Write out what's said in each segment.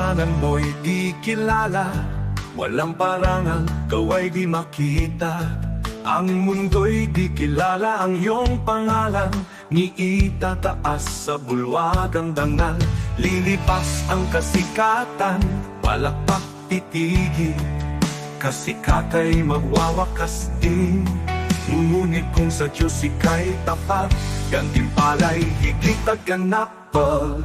pangalan mo'y di kilala, walang parangal, kaway di makita. Ang mundo'y di kilala ang iyong pangalan, ni itataas sa bulwagang dangal. Lilipas ang kasikatan, palakpak titigil, kasikata'y magwawakas din. Ngunit kung sa Diyos ika'y tapat, gantimpala'y higit at ganapal.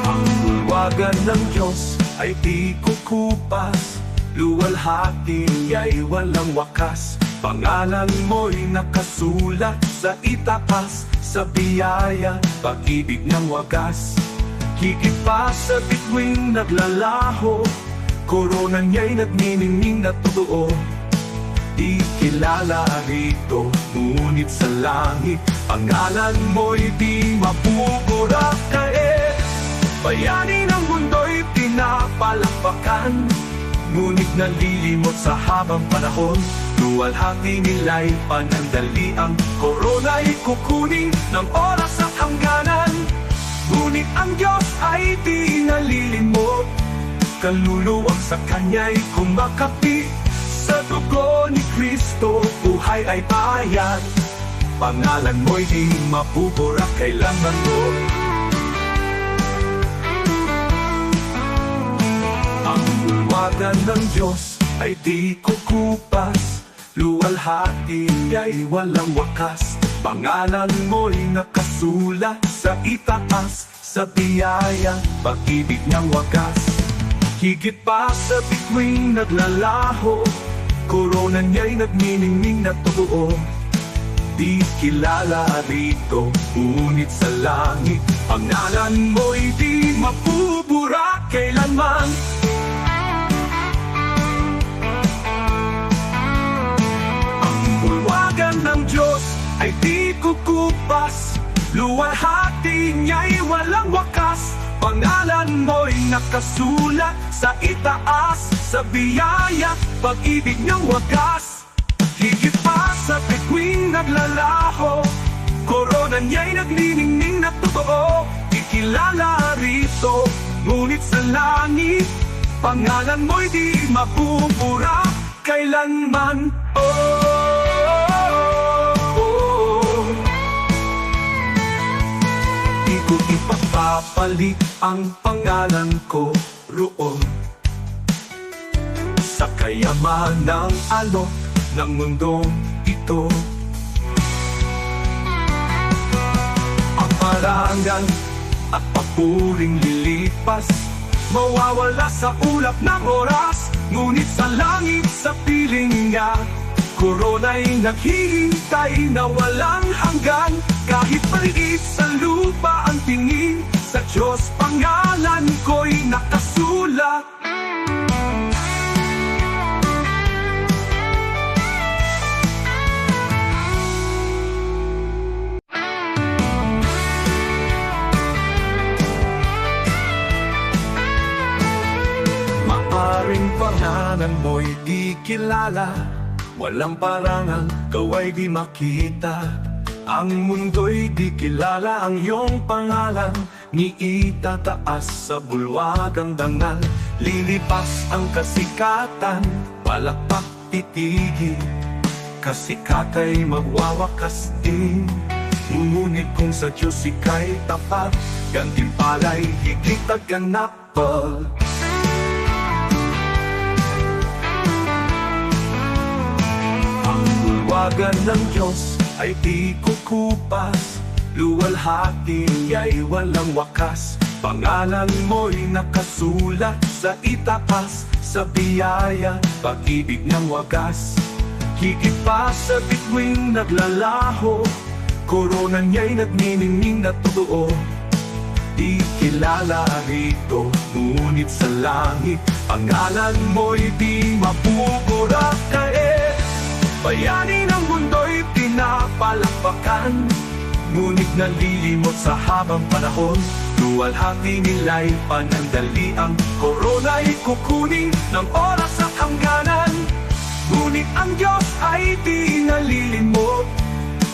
Ang bulwagan ng Diyos ay di kukupas, luwalhati ay walang wakas. Pangalan mo'y nakasulat sa itaas, sa biyaya, pag-ibig ng wagas. Higit pa sa bituing naglalaho, korona niya'y nagniningning na totoo. Di kilala rito, ngunit sa langit, pangalan mo'y di mapupurakain. Bayani ng mundo'y pinapalakpakan, ngunit nalilimot sa habang panahon. Luwalhati nila'y panandali, ang korona'y kukunin ng oras at hangganan. Ngunit ang Diyos ay di nalilimot, kaluluwang sa Kanya'y kumakapi. Sa dugo ni Kristo, buhay ay bayad, pangalan mo'y di mapupurak kailanman mo. Ang bulwagan ng Diyos ay di kukupas, luwalhati ay walang wakas. Pangalan mo'y nakasulat sa itaas, sa biyaya, pag-ibig ng wagas. Higit pa sa bituing naglalaho, korona niya'y nagniningning na totoo. Di kilala rito, ngunit sa langit, pangalan mo'y di mapupura kailanman. Ang bulwagan ng Diyos ay di kukupas, luwalhati niya'y walang wakas. Pangalan mo'y nakasulat sa itaas, sa biyaya, pag-ibig ng wagas. Higit pa sa bituing naglalaho, korona niya'y nagniningning na totoo. Di kilala rito, ngunit sa langit, pangalan mo'y di mapupura kailanman. Di ko ipapapalit ang pangalan ko roon sa kayamanang alok ng mundong ito. Ang parangal at papuring lilipas, mawawala sa ulap ng oras. Ngunit sa langit, sa piling niya, korona'y naghihintay na walang hanggan. Kahit maliit sa lupa ang tingin, sa Diyos pangalan ko'y nakasulat. Maaring pangalan mo'y di kilala, walang parangal, kaway di makita. Ang mundo'y di kilala ang iyong pangalan, ni itataas sa bulwagang dangal. Lilipas ang kasikatan, palakpak titigil, kasikata'y magwawakas din. Ngunit kung sa Diyos ika'y tapat, gantimpala'y higit at ganapal. Ang bulwagan ng Diyos ay di kukupas, luwalhati ay walang wakas. Pangalan mo'y nakasulat sa itaas, sa biyaya, pag-ibig ng wagas. Higit pa sa bituing naglalaho, korona niya'y nagniningning na totoo. Di kilala rito, ngunit sa langit, pangalan mo'y di mapupurakain. Bayani ng mundo'y pinapalakpakan, ngunit nalilimot sa habang panahon. Luwalhati nila'y panandali, ang korona'y kukunin ng oras at hangganan. Ngunit ang Diyos ay di nalilimot,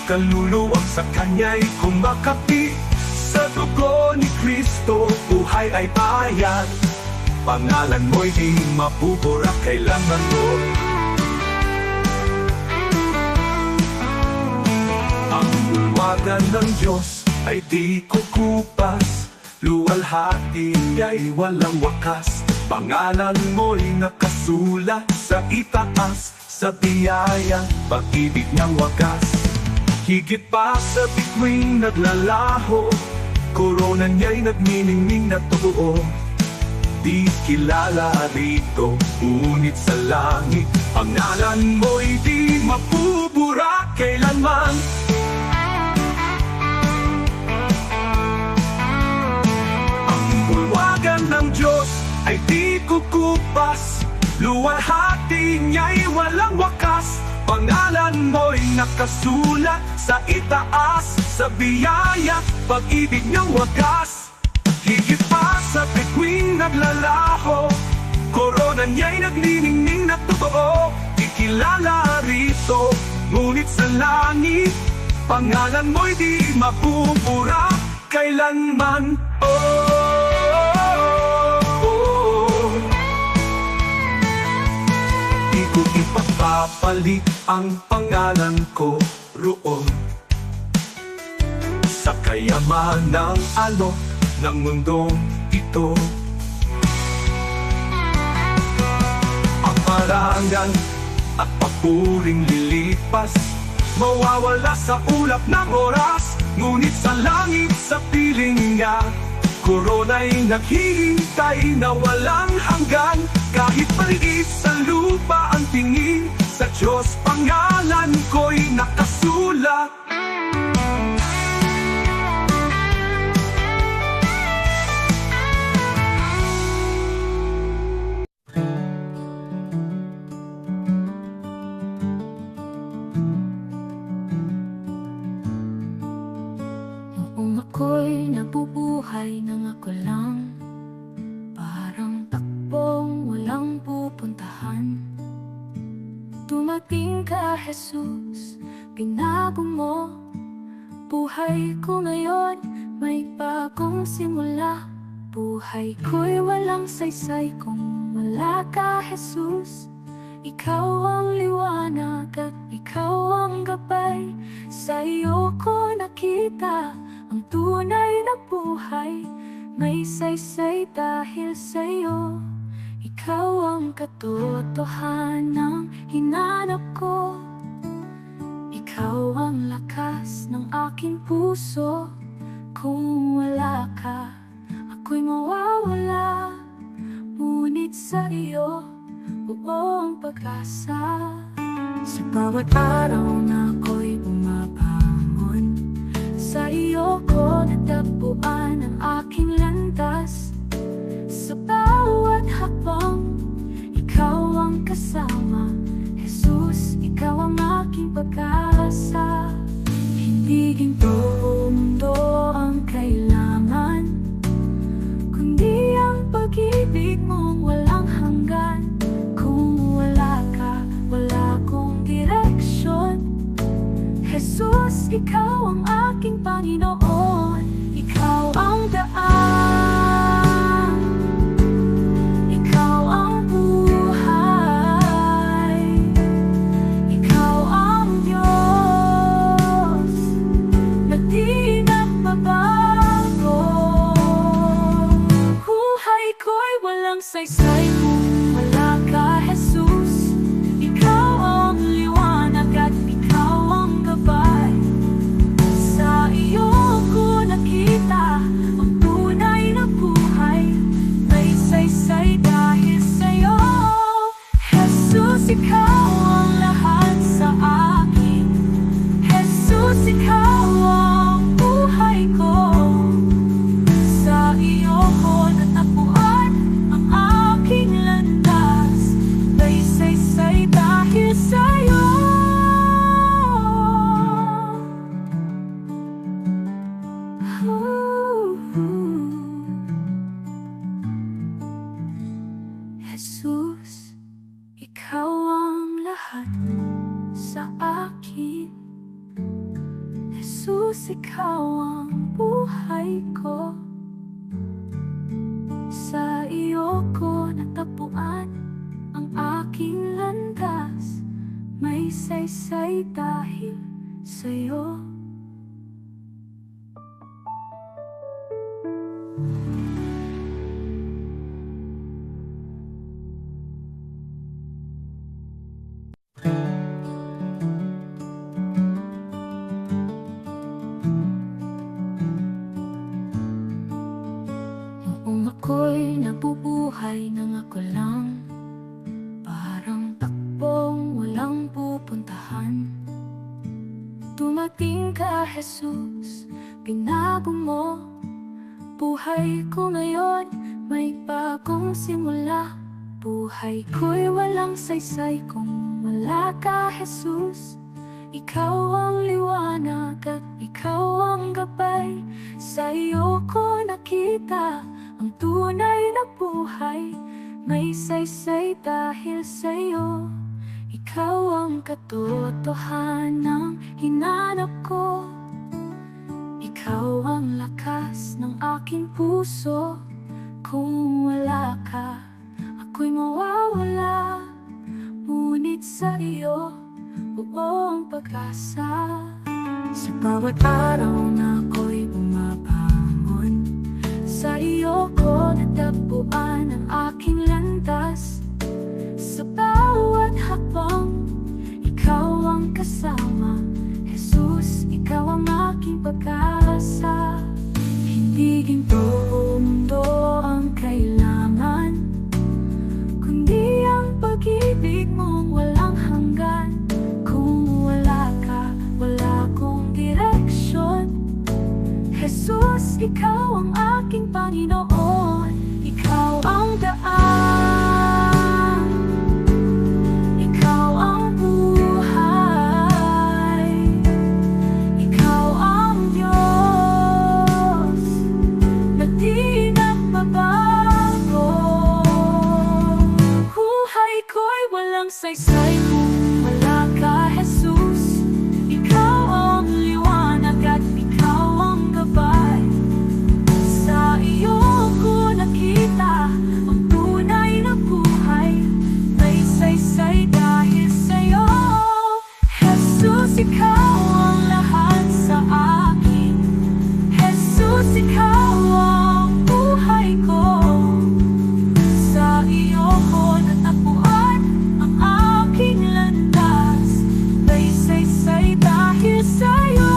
kaluluwa sa Kanya'y kumakapi. Sa dugo ni Kristo, buhay ay bayan. Pangalan mo'y di mabubura kailanman mo. Ang bulwagan ng Diyos ay di kukupas, luwalhati ay walang wakas. Pangalan mo'y nakasulat sa itaas, sa biyaya, pag-ibig ng wagas. Higit pa sa bituing naglalaho, korona niya'y nagniningning na totoo. Di kilala rito, ngunit sa langit, pangalan mo'y di mabubura kailanman. Ang bulwagan ng Diyos ay di kukupas, luwalhati niya'y walang wakas. Pangalan mo'y nakasulat sa itaas, sa biyaya, pag-ibig ng wagas. Higit pa sa bituing naglalaho, korona niya'y nagniningning na totoo. Di kilala rito, ngunit sa langit, pangalan mo'y di mabubura kailanman. Di ko ipapapalit ang pangalan ko roon sa kayamanang alok ng mundong ito. Ang parangal at papuring lilipas, mawawala sa ulap ng oras. Ngunit sa langit, sa piling niya, korona'y naghihintay na walang hanggan. Kahit maliit sa lupa ang tingin, sa Diyos pangalan ko'y nakasulat. Ako'y nabubuhay nang ako lang, parang takbong walang pupuntahan. Dumating ka, Jesus, binago mo buhay ko ngayon, may bagong simula. Buhay ko'y walang saysay kung wala ka, Jesus. Ikaw ang liwanag at ikaw ang gabay. Sa iyo ko nakita ang tunay na buhay, may saysay dahil sa'yo. Ikaw ang katotohanang hinanap ko. Ikaw ang lakas ng aking puso. Kung wala ka, ako'y mawawala. Ngunit sa iyo, buo ang pag-asa. Sa bawat araw na ako'y bumabangon, sa iyo ko natagpuan ang aking landas. Sa bawat hakbang, ikaw ang kasama. Jesus, ikaw ang aking pag-asa. Hindi ginto o mundo ang kailangan, kundi ang pag-ibig mong walang hanggan. Kung wala ka, wala akong direksyon. Jesus, ikaw ang aking Panginoon. Ikaw ang daan, ikaw ang ikaw ang buhay ko. Sa iyo ko natapuan ang aking landas. May saysay dahil sa'yo. Noong ako'y nabubuhay nang ako lang, parang takbong walang pupuntahan. Dumating ka, Jesus, binago mo buhay ko ngayon, may bagong simula. Buhay ko'y walang saysay kung wala ka, Jesus. Ikaw ang liwanag at ikaw ang gabay. Sa iyo ko nakita ang tunay na buhay. May saysay dahil sa iyo. Ikaw ang katotohanan hinanap ko. Ikaw ang lakas ng aking puso. Kung wala ka, ako'y mawawala. Ngunit sa iyo, buong pag-asa. Sa bawat araw na ako'y bumabangon, sa iyo ko natagpuan ang aking landas. Sa bawat hakbang, ikaw ang kasama. Jesus, ikaw ang aking pag-asa. Hindi ginto o mundo ang kailangan, kundi ang pag-ibig mong walang hanggan. Kung wala ka, wala akong direksyon. Jesus, ikaw ang aking Panginoon. Ikaw ang daan, ikaw ang buhay, ikaw ang Diyos na di nagbabago. Buhay ko'y walang saysay kung wala ka, Jesus. Ikaw ang liwanag at ikaw ang gabay. Sa iyo ko nakita ang tunay na buhay. May saysay dahil sa'yo. Jesus, ikaw ang lahat sa akin. Jesus, ikaw ang buhay ko. Sa iyo ko natagpuan ang aking landas. May saysay dahil sa'yo.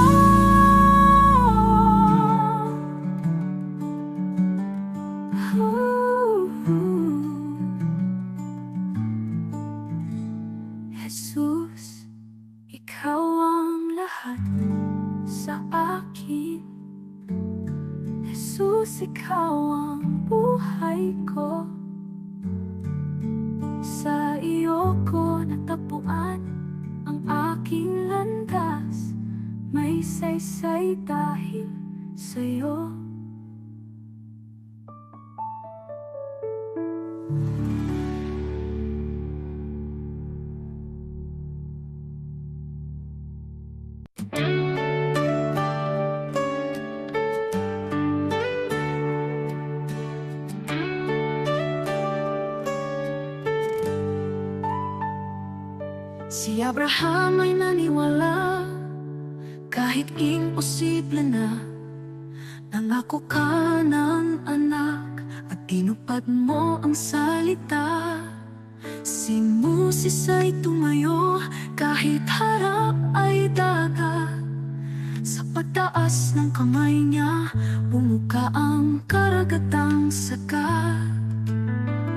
Jesus, ikaw ang lahat sa akin. Jesus, ikaw ang buhay ko. Sa iyo ko natapuan ang aking landas. May saysay dahil sa'yo. Si Abraham ay naniwala kahit imposible na. Nangako ka ng anak at tinupad mo ang salita. Si Moses ay tumayo kahit harap ay dagat. Sa pagtaas ng kamay niya, bumuka ang karagatang sagat.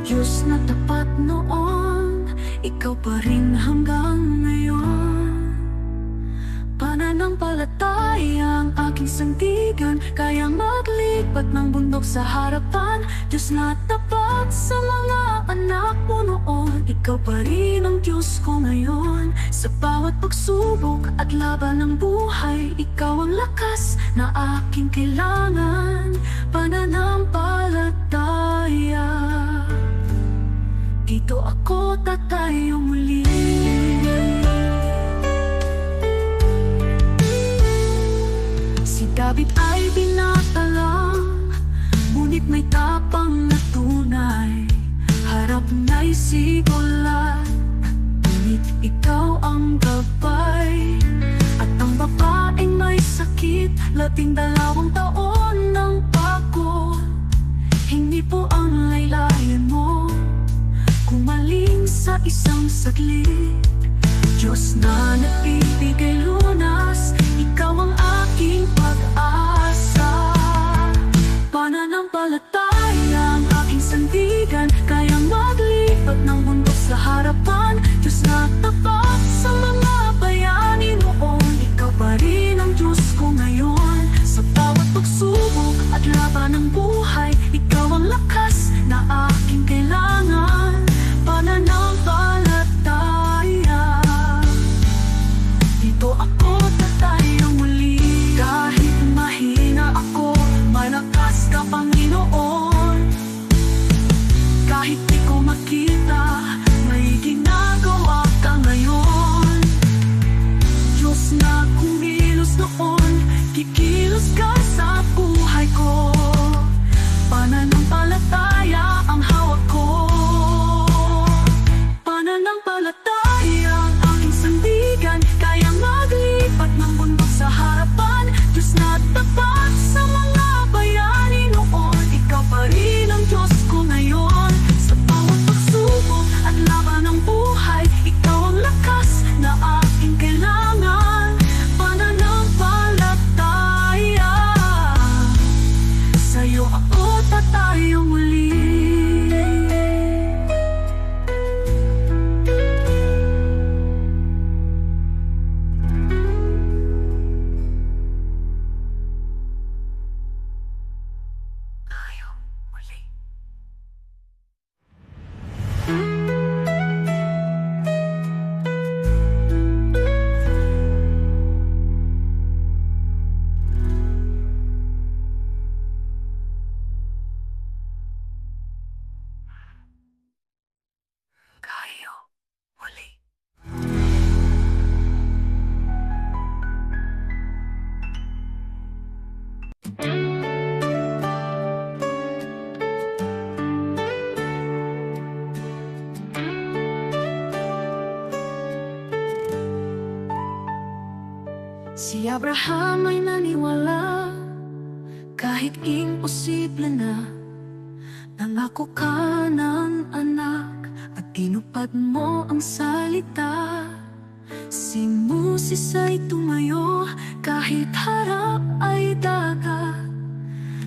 Diyos na tapat noon, ikaw pa rin hanggang ngayon. Pananampalataya ang aking sandigan, kayang maglipat ng bundok sa harapan. Diyos na tapat sa mga anak mo noon, ikaw pa rin ang Diyos ko ngayon. Sa bawat pagsubok at laban ng buhay, ikaw ang lakas na aking kailangan. Pananampalataya, dito ako tatayo muli. sigulat, ngunit ikaw ang gabay. At ang babaeng may sakit, 12 taon ng bago. Hindi po ang laylayan mo, kumaling sa isang saglit. Diyos na nagbibigay lunas, ikaw ang aking pag-asa. Pananampalataya ang aking sandigan, kayang maglipat ng mundo sa harapan. Diyos na tapat sa mga bayani noon, ikaw pa rin ang Diyos ko ngayon. Sa bawat pagsubok at laban ng buhay, ikaw ang lakas na aking kailangan. Pananampalataya, dito ako tatayo muli. Kahit mahina ako, malakas ka Panginoon. Kahit di ko makita, may ginagawa ka ngayon. Diyos na kumilos noon, kikilos ka sa buhay ko. Pananampalataya ang hawak ko. Pananampalataya ang aking sandigan, kayang maglipat ng bundok sa harapan. Diyos na tapat sa mga bayani noon, ikaw pa rin ang Diyos ko ngayon. Sa bawat pagsubok at laban ng buhay, ikaw ang lakas na aking kailangan. Pananampalataya, sa'yo ako tatayo muli. Tayo muli. Tayo muli. Si Abraham ay naniwala, kahit imposible na. Nangako ka ng anak at tinupad mo ang salita. Si Moses ay tumayo kahit harap ay dagat.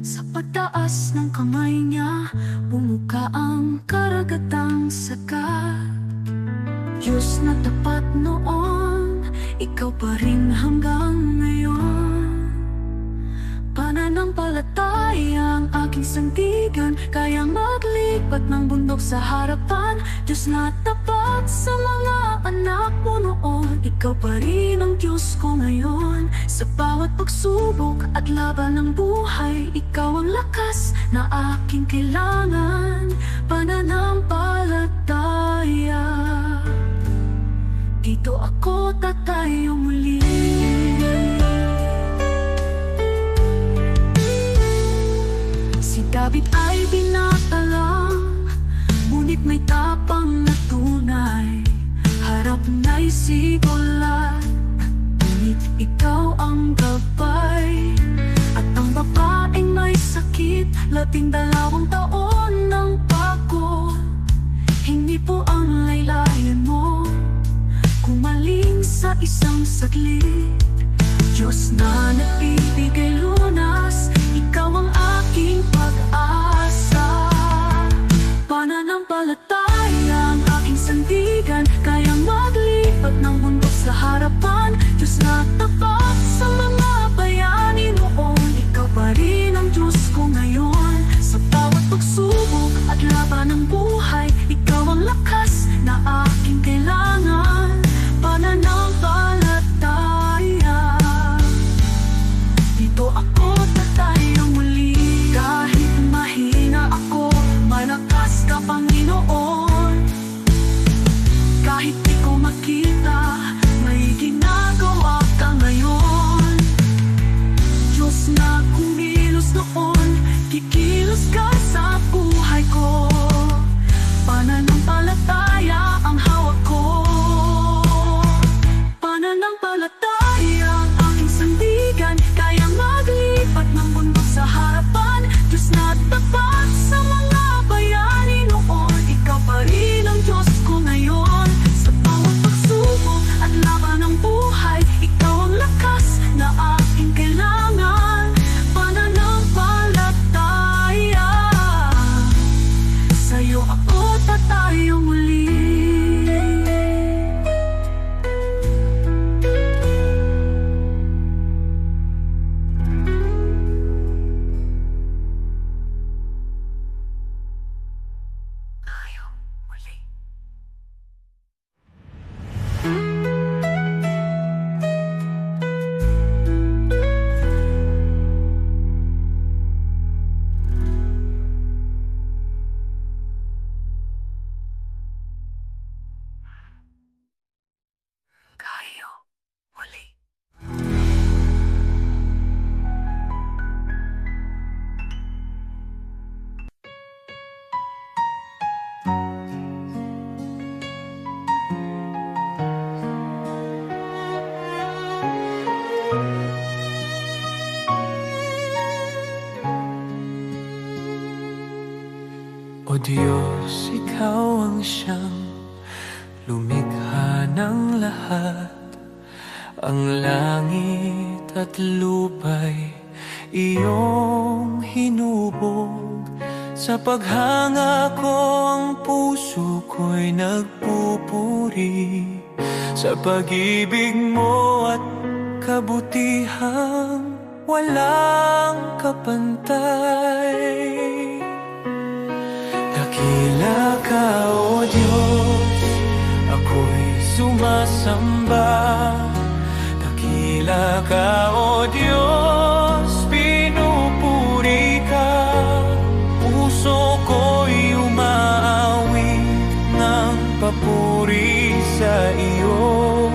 Sa pagtaas ng kamay niya, bumuka ang karagatang sagat. Diyos na tapat noon, ikaw pa rin hanggang ngayon. Pananampalataya ang aking sandigan, kayang maglipat ng bundok sa harapan. Diyos na tapat sa mga anak mo noon, ikaw pa rin ang Diyos ko ngayon. Sa bawat pagsubok at laban ng buhay, ikaw ang lakas na aking kailangan. Pananampalataya, dito ako tatayo muli. Si David ay binatalang, ngunit may tapang na tunay. Harap na'y sigulat, ngunit ikaw ang gabay. At ang babaeng may sakit, 12 taon ng bago. Hindi po ang laylayan mo, kumaling sa isang saglit. Diyos na nagbibigay lunas, ikaw ang aking pag-asa. Pananampalataya ang aking sandigan, kayang maglipat ng bundok sa harapan. Diyos na tapat sa mga bayani noon, ikaw pa rin ang Diyos ko ngayon. Sa bawat pagsubok at laban ng buhay, ikaw ang lakas na aking kailangan. Pananampalataya, dito ako tatayo muli. Kahit mahirap Diyos, Ikaw ang siyang lumikha ng lahat. Ang langit at lupa'y iyong hinubog. Sa paghanga ko ang puso ko'y nagpupuri sa pag-ibig mo at kabutihang walang kapantay. Dakila ka, O Diyos, ako'y sumasamba. Dakila ka, O Diyos, pinupuri ka. Puso ko'y umaawit ng papuri sa iyo.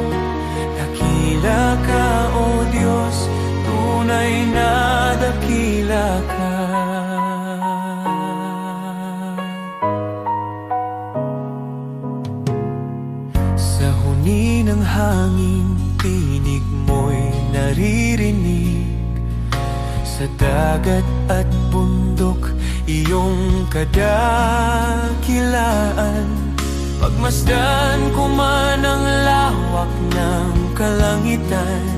Dakila ka, O Diyos, tunay na dakila ka. Sa huni ng hangin, tinig mo'y naririnig. Sa dagat at bundok, iyong kadakilaan. Pagmasdan ko man ang lawak ng kalangitan,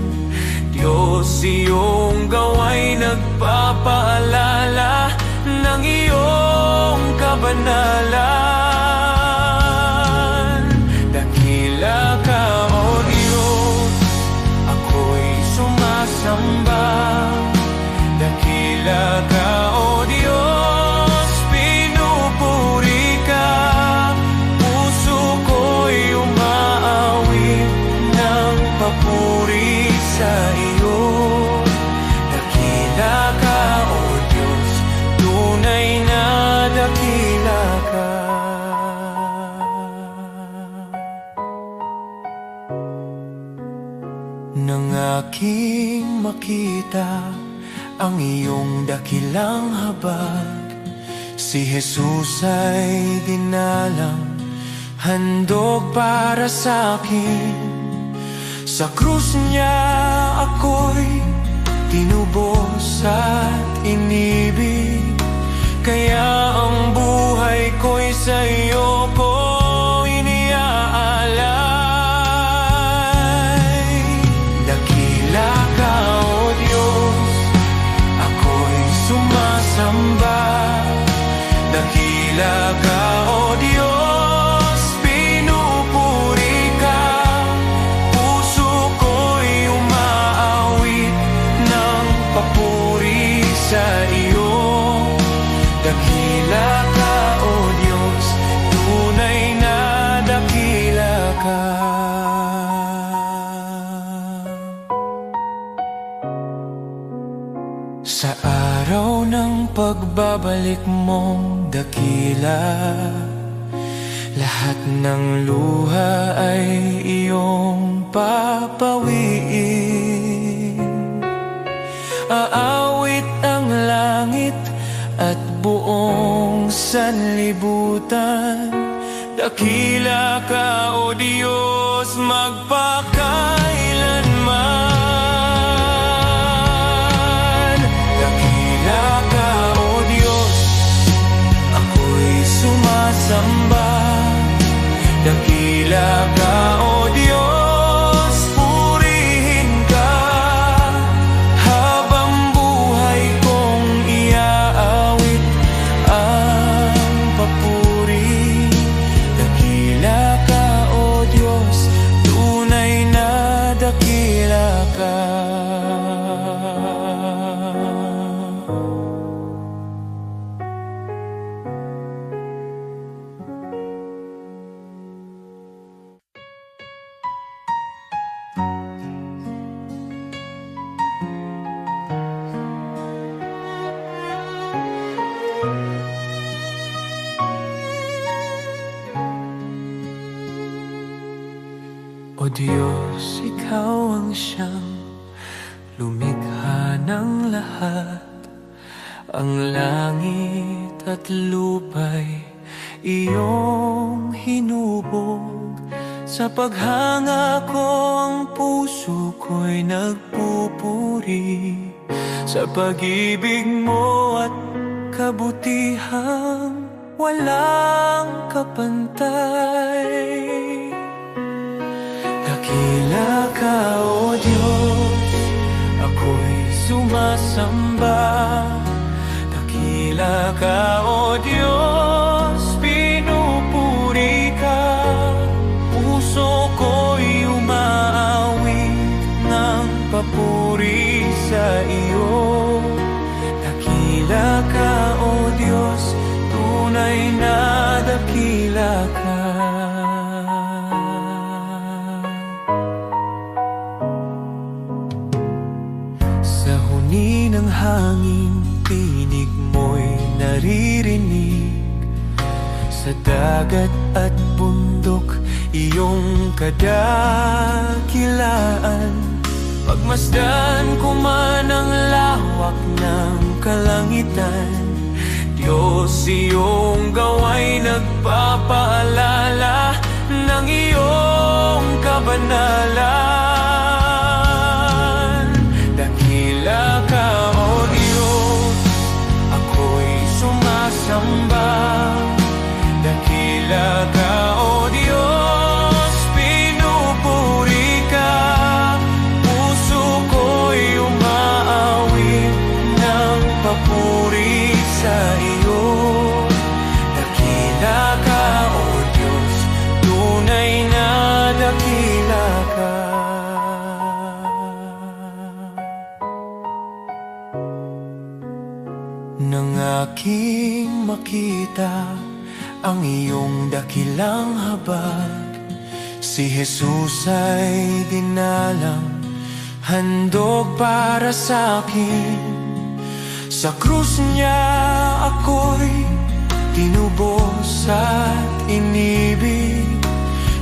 Diyos, iyong gawa'y nagpapaalala ng iyong kabanalan. Dakila ka, O Diyos, ako'y sumasamba. Dakila ka, O Diyos, pinupuri ka. Puso ko'y umaawit ng papuri sa iyo. Dakila ka, O Diyos, tunay na dakila ka. Nang aking makita ang iyong dakilang habag, si Jesus ay dinalang, handog para sa akin. Sa krus niya ako'y tinubos at inibig, kaya ang buhay ko'y sa iyo ko iniaalay. Dakila ka, O Diyos, ako'y sumasamba. Dakila ka, O Diyos, pinupuri ka. Puso ko'y umaawit ng papuri sa iyo. Dakila ka, O Diyos, tunay na dakila ka. Sa araw ng pagbabalik mong dakila, lahat ng luha ay iyong papawiin. Aawit ang langit at buong sanlibutan. Dakila ka, O Diyos, magpakailanman. Dakila ka, O Diyos, ako'y sumasamba. Dakila ka, O Diyos, purihin ka. Habang buhay kong iaawit ang papuri. Dakila ka, O Diyos, tunay na dakila ka. O Diyos, Ikaw ang siyang lumikha ng lahat. Ang langit at lupa'y iyong hinubog. Sa paghanga ko ang puso ko'y nagpupuri sa pag-ibig mo at kabutihang walang kapantay. Dakila ka, O Diyos, ako'y sumasamba. Dakila ka, O Diyos, pinupuri ka. Puso ko'y umaawit ng papuri sa iyo. Dakila ka, O Diyos, tunay na dakila ka. Sa huni ng hangin, tinig mo'y naririnig. Sa dagat at bundok, iyong kadakilaan. Pagmasdan ko man ang lawak ng kalangitan, Diyos, iyong gawa'y nagpapaalala ng iyong kabanalan. Dakila ka, O Diyos, ako'y sumasamba. Dakila ka, O Diyos, pinupuri ka. Puso ko'y umaawit ng papuri sa iyo. Dakila ka, O Diyos, tunay na dakila ka. Nang aking makita ang iyong dakilang habag, si Jesus ay dinalang, handog para sa akin. Sa krus niya ako'y tinubos at inibig,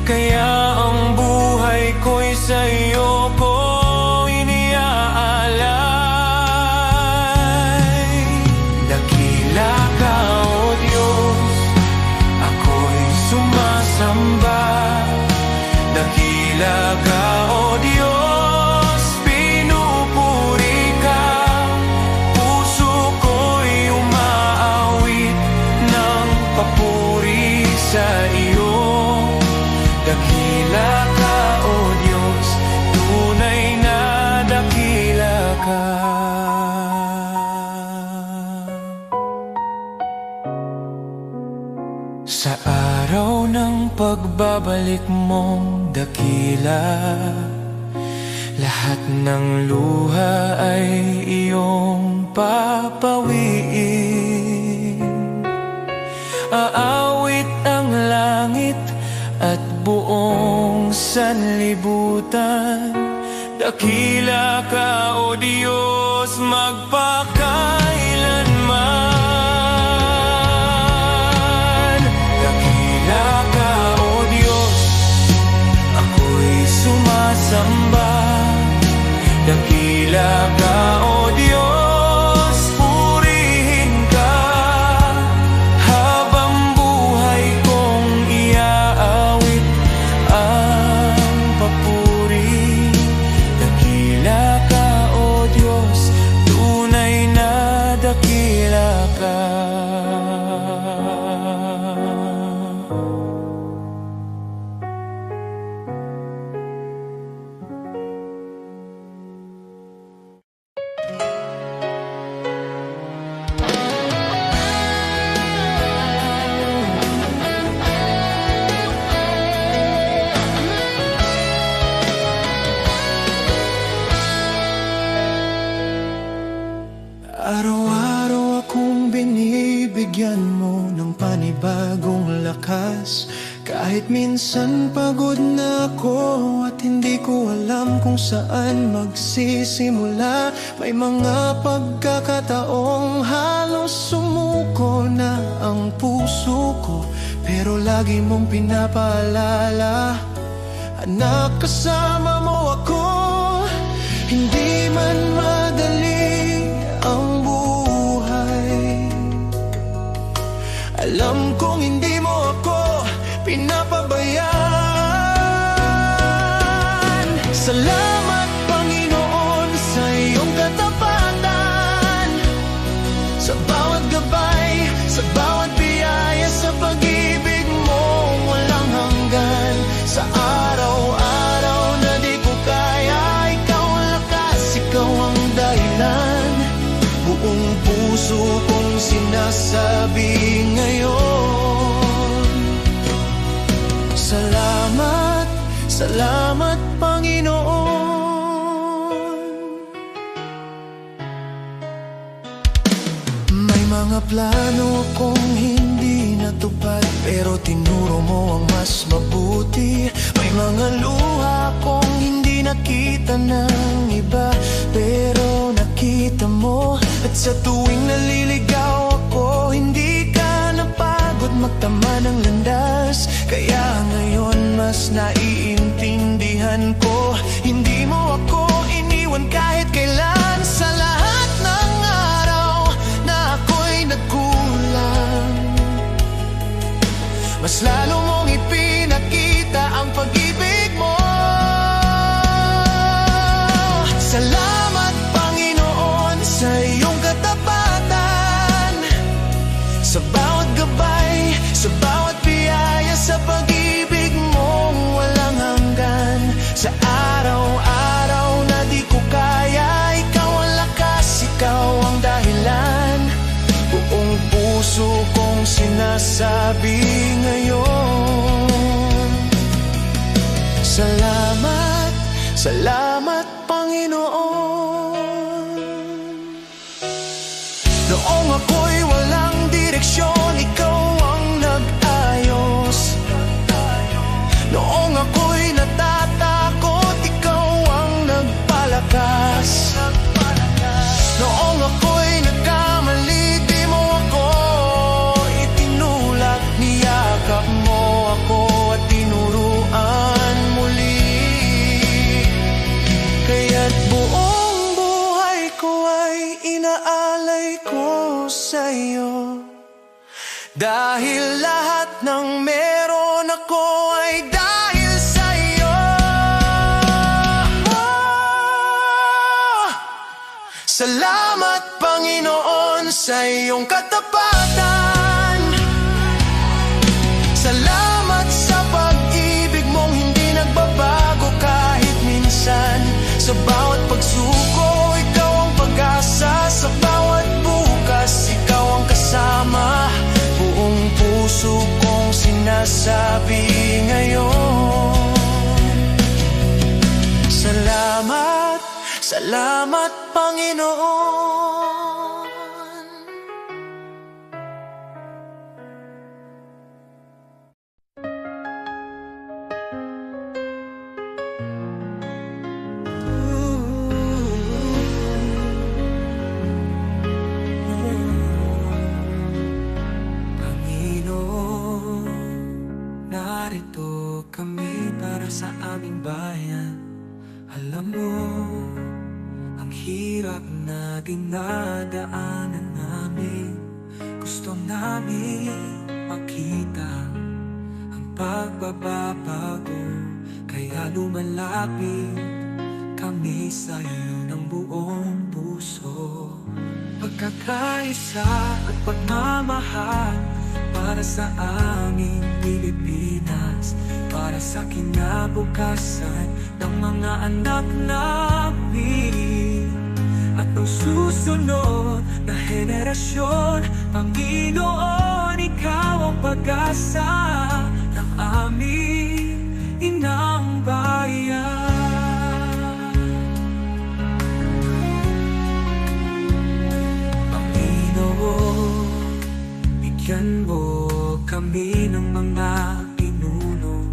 kaya ang buhay ko'y sa iyo ko iniaalay. Dakila ka, O Diyos, ako'y sumasamba. Dakila ka, O Diyos, pinupuri ka. Puso ko'y umaawit ng papuri sa iyo. Dakila ka, O Diyos, tunay na dakila ka. Sa araw ng pagbabalik mong dakila, lahat ng luha ay iyong papawiin. Aawit ang langit at buong sanlibutan. Dakila ka, O Diyos, magpakailanman. Dakila ka, O Diyos, ako'y sumasamba. Dakila ka, O Diyos, purihin ka. Habang buhay kong iaawit ang papuri. Dakila ka, O Diyos, tunay na dakila ka. Araw-araw akong binibigyan mo ng panibagong lakas. Kahit minsan pagod na ako at hindi ko alam kung saan magsisimula. May mga pagkakataong halos sumuko na ang puso ko, pero lagi mong pinapaalala, anak, kasama mo ako. Hindi man madali ang buhay, alam kong hindi mo ako pinapabayaan. Salamat, Panginoon, sa iyong katapatan, sa bawat gabay, sa bawat biyaya Sa araw-araw na di ko kaya, ikaw ang lakas, ikaw ang dahilan. Buong puso kong sinasabi ngayon, salamat, salamat Panginoon. May mga plano kong hindi natupad, pero tinuro mo ang mas mabuti. May mga luha kong hindi nakita ng iba, pero nakita mo. At sa tuwing naliligaw ako, hindi ka napagod magtama ng landas. Kaya ngayon mas naiintindihan ko, hindi mo ako iniwan kahit kailan. Sa lahat ng araw na ako'y nagkulang, mas lalo mong ipinakita ang pag-ibig mo. Salamat Panginoon sa iyong katapatan, sa bawat gabay, sa bawat biyaya, sa pag-ibig mong walang hanggan. Sa araw-araw na di ko kaya, ikaw ang lakas, ikaw ang dahilan. Buong puso kong sinasabi ngayon, salamat, salamat Panginoon. Noong ako'y walang direksyon, ikaw ang nag-ayos. Noong ako'y natatakot, ikaw ang nagpalakas. Noong ako'y nagkamali, di mo ako itinulak. Niyakap mo ako at tinuruan muli. Kaya't buong buhay ko ay inaalay ko sa'yo, dahil lahat ng meron ako ay dahil sa'yo. Salamat Panginoon sa iyong katapatan. Salamat sa pag-ibig mong hindi nagbabago kahit minsan. Sa bawat pagsuko, ikaw ang pag-asa. Sa bawat bukas, ikaw ang kasama. Buong puso kong sinasabi ngayon, salamat, salamat Panginoon. Narito kami para sa aming bayan. Alam mo, ang hirap na dinadaanan namin. Gusto namin makita ang pagbabago, kaya lumalapit kami sa iyo ng buong puso. Pagkakaisa at pagmamahal para sa aming Pilipinas, para sa kinabukasan ng mga anak namin at ng susunod na henerasyon. Panginoon, ikaw ang pag-asa ng aming inang bayan. Panginoon, bigyan mo kami ng mga pinuno,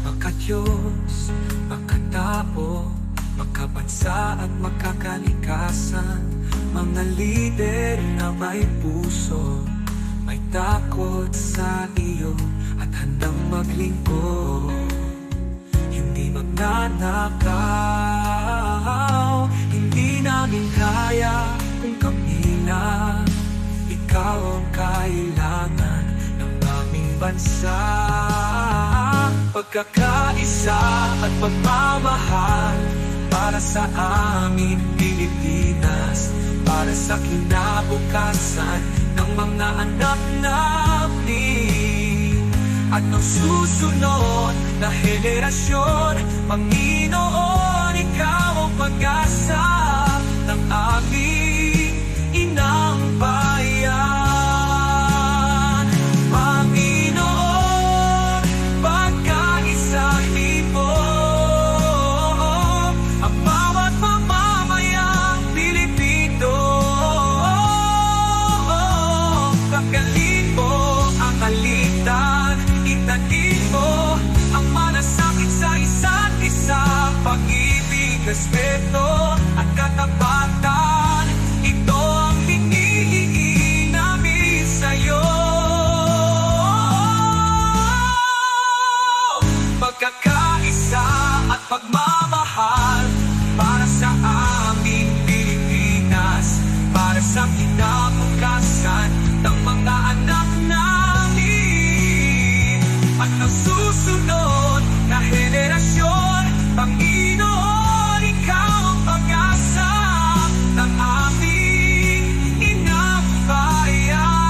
makadiyos, makatao, makabansa at makakalikasan. Mga lider na may puso, may takot sa iyo at handang maglingkod. Hindi magnanakaw, hindi namin kaya kung kami lang. Ikaw ang kailangan ng aming bansa. Pagkakaisa at pagmamahal para sa amin Pilipinas, para sa kinabukasan ng mga anak namin at ng susunod na henerasyon. Panginoon, Ikaw ang pag-asa ng aming inang bayan. Panginoon, pagkaisang libo, ang bawat mamamayang Pilipino. Pagkalin mo ang alitan, itanin mo ang malasakit sa isa't isa. Pag-ibig, respeto at katapatan, ito ang hinihiling namin sa'yo. Pagkakaisa at pagmamahal para sa aming Pilipinas, para sa kinabukasan ng mga anak namin at ng susunod na henerasyon. Panginoon, Ikaw ang pag-asa ng aming inang bayan.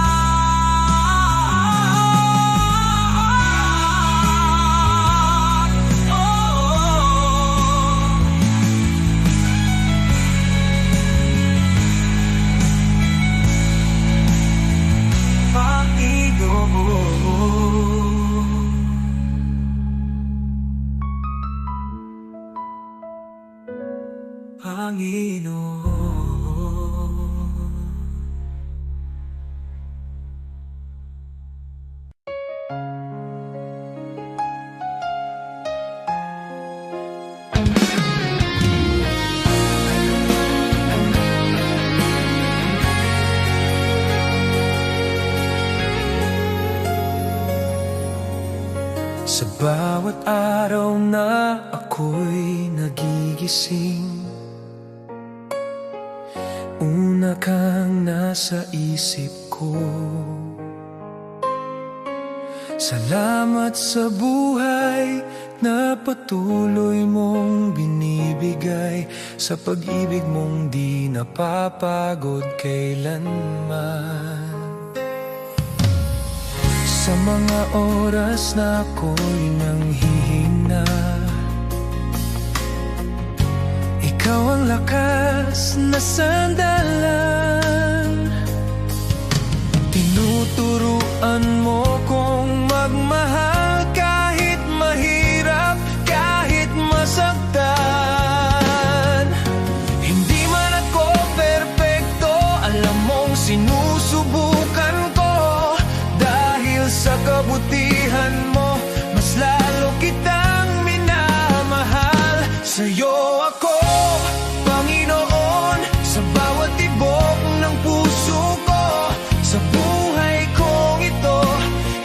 Sa bawat araw na ako'y nagigising, una kang nasa isip ko. Salamat sa buhay na patuloy mong binibigay, sa pag-ibig mong di napapagod kailanman. Sa mga oras na ako'y nanghihina, Ikaw ang lakas na sandalan. Tinuturuan mo kong magmahal kahit mahirap, kahit masaktan. Hindi man ako perpekto, alam mong sinusubukan ko. Sa kabutihan mo, mas lalo kitang minamahal. Sa'yo ako, Panginoon, sa bawat tibok ng puso ko. Sa buhay kong ito,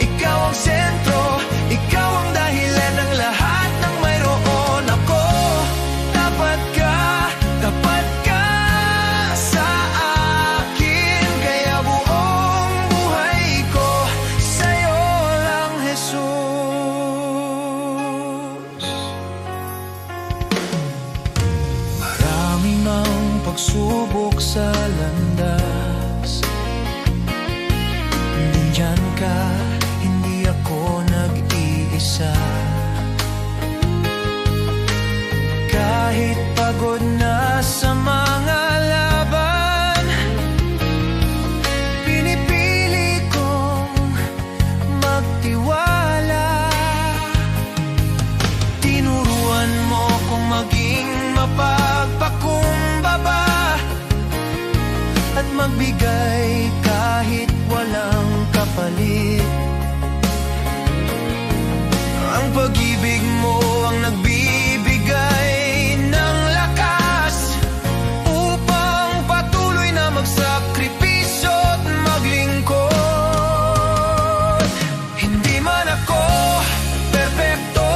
Ikaw ang sentro, Ikaw ang dahilan ng lahat ng mayroon ako. Tapat ka sa akin, kaya buong buhay ko sa'yo lang, Jesus. Maraming ang pagsubok sa landas, nandyan ka, hindi ako nag-iisa. Kahit pagod na sa mga laban, pinipili kong magtiwala. Tinuruan mo kong maging mapagpakumbaba at magbigay kahit walang kapalit. Ang pag-ibig mo ang nagbibigay ng lakas upang patuloy na magsakripisyo at maglingkod. Hindi man ako perpekto,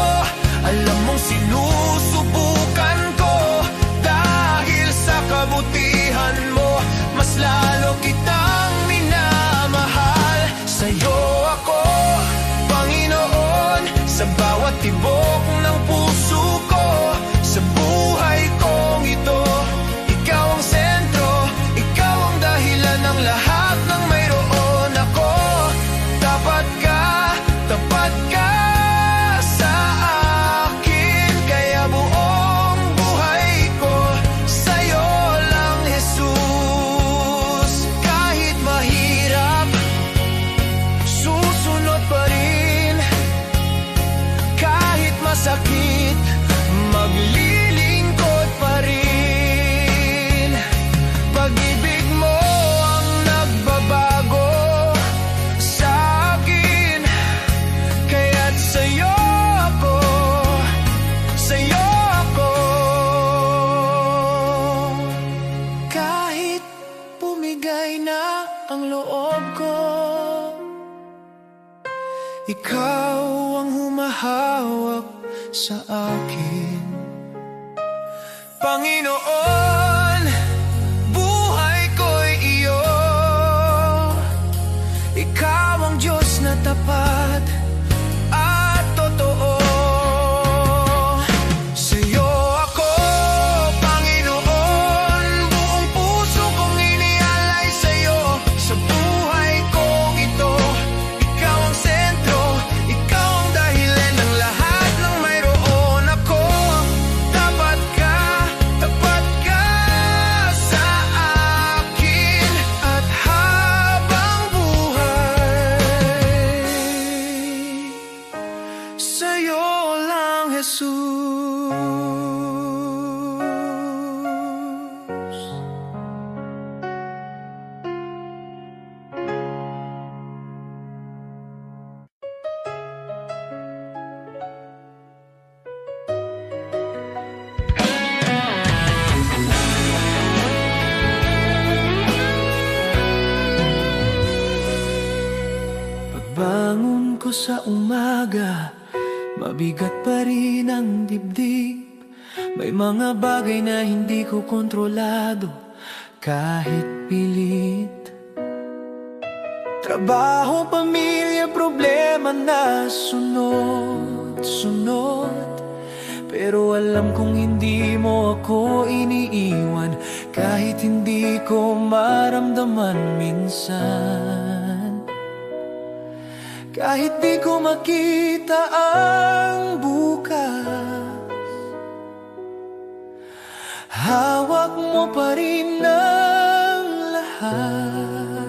alam mong sinusubukan ko. Dahil sa kabutihan mo, mas lalo kitang minamahal. Sa'yo ako, sa akin. Panginoon, buhay ko'y iyo. Ikaw ang Diyos na tapat at totoo. Sa'yo ako, Panginoon, buong puso kong inialay sa'yo. Sa buhay kong ito, ikaw ang sentro, ikaw ang dahilan ng lahat ng mayroon ako. Tapat ka sa akin at habang buhay, sa'yo lang, Jesus. Pagbangon ko sa umaga, mabigat pa rin ang dibdib. May mga bagay na hindi ko kontrolado kahit pilit. Trabaho, pamilya, problema na sunod-sunod. Pero alam kong hindi mo ako iniiwan, kahit hindi ko maramdaman minsan. Kahit di ko makita ang bukas, hawak mo pa rin ang lahat.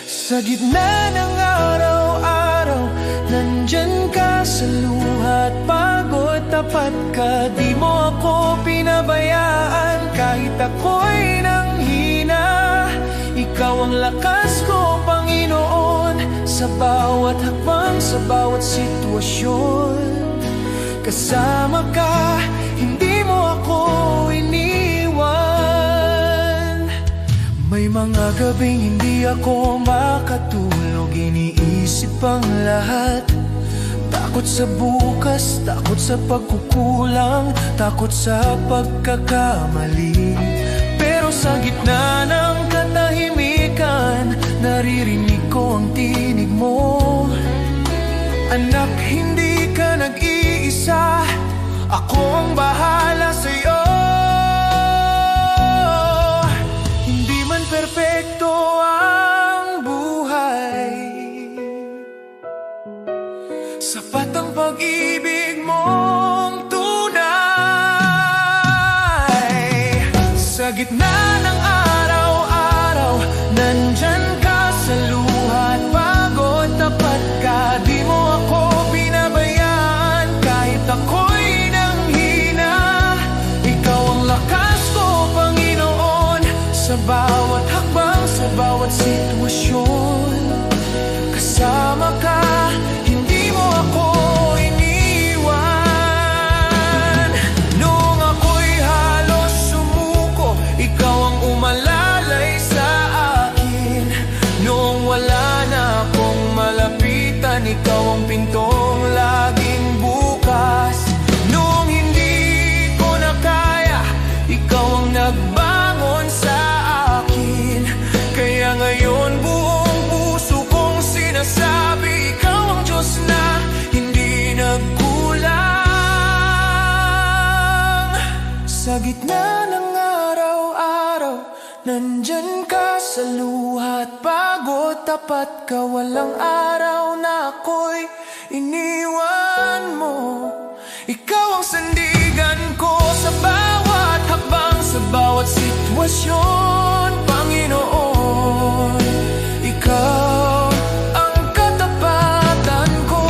Sa gitna ng araw-araw, nandyan ka sa luha at pagod. Tapat ka, di mo ako pinabayaan. Kahit ako'y nanghina, ikaw ang lakas ko, Panginoon. Sa bawat hakbang, sa bawat sitwasyon, kasama ka, hindi mo ako iniwan. May mga gabing hindi ako makatulog, iniisip ang lahat. Takot sa bukas, takot sa pagkukulang, takot sa pagkakamali. Pero sa gitna ng katahimikan, naririnig ko ang tinig mo. Anak, hindi ka nag-iisa, ako ang bahala sa'yo. Hindi man perpekto ang buhay, sapat ang pag-ibig mong tunay. Sa gitna ng araw-araw, nandyan ka sa luha at pagod. Tapat ka, di mo ako pinabayaan. Kahit ako'y nanghina, ikaw ang lakas ko, Panginoon. Sa bawat hakbang, sa bawat sitwasyon, kasama ka, hindi mo ako iniwan. Noong ako'y halos sumuko, ikaw ang umalalay sa akin. Noong wala na akong malapitan, ikaw ang pintong laging bukas. Noong hindi ko na kaya, ikaw ang nagbangon sa akin. Kaya ngayon buong puso kong sinasabi, ikaw ang Diyos na hindi nagkulang. Sa gitna ng araw-araw, nandyan ka sa luha at pagod. Tapat ka, walang araw na ako'y iniwan mo. Ikaw ang sandigan ko sa bawat hakbang, sa bawat sitwasyon, Panginoon. Ikaw ang katapatan ko.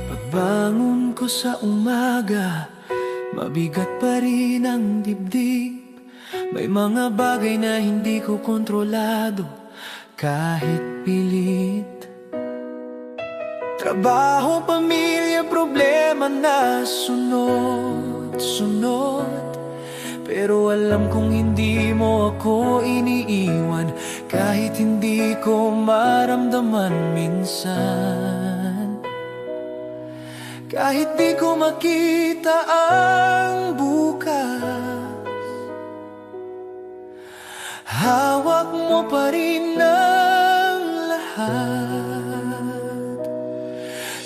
Pagbangon ko sa umaga, mabigat pa rin ang dibdib. May mga bagay na hindi ko kontrolado kahit pilit. Trabaho, pamilya, problema na sunod-sunod. Pero alam kong hindi mo ako iniiwan, kahit hindi ko maramdaman minsan. Kahit di ko makita ang bukas, hawak mo pa rin ang lahat.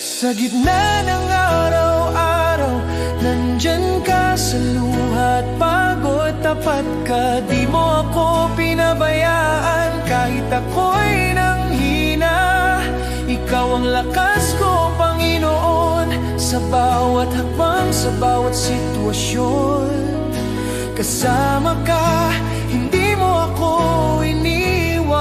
Sa gitna ng araw-araw, nandyan ka sa luha at pagod. Tapat ka, di mo ako pinabayaan. Kahit ako'y nanghina, ikaw ang lakas ko, Panginoon. Sa bawat hakbang, sa bawat sitwasyon, kasama ka, hindi mo ako iniwan.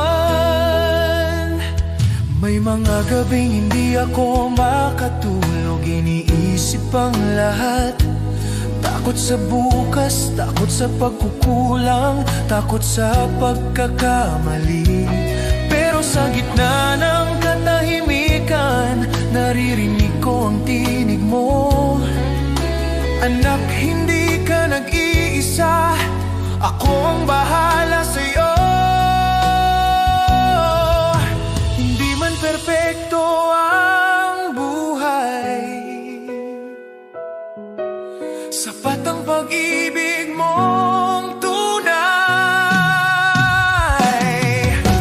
May mga gabing hindi ako makatulog, iniisip ang lahat. Takot sa bukas, takot sa pagkukulang, takot sa pagkakamali. Pero sa gitna ng katahimikan, naririnig ko ang tinig mo. Anak, hindi ka nag-iisa, ako ang bahala sa'yo. Hindi man perpekto ang buhay, sapat ang pag-ibig mong tunay.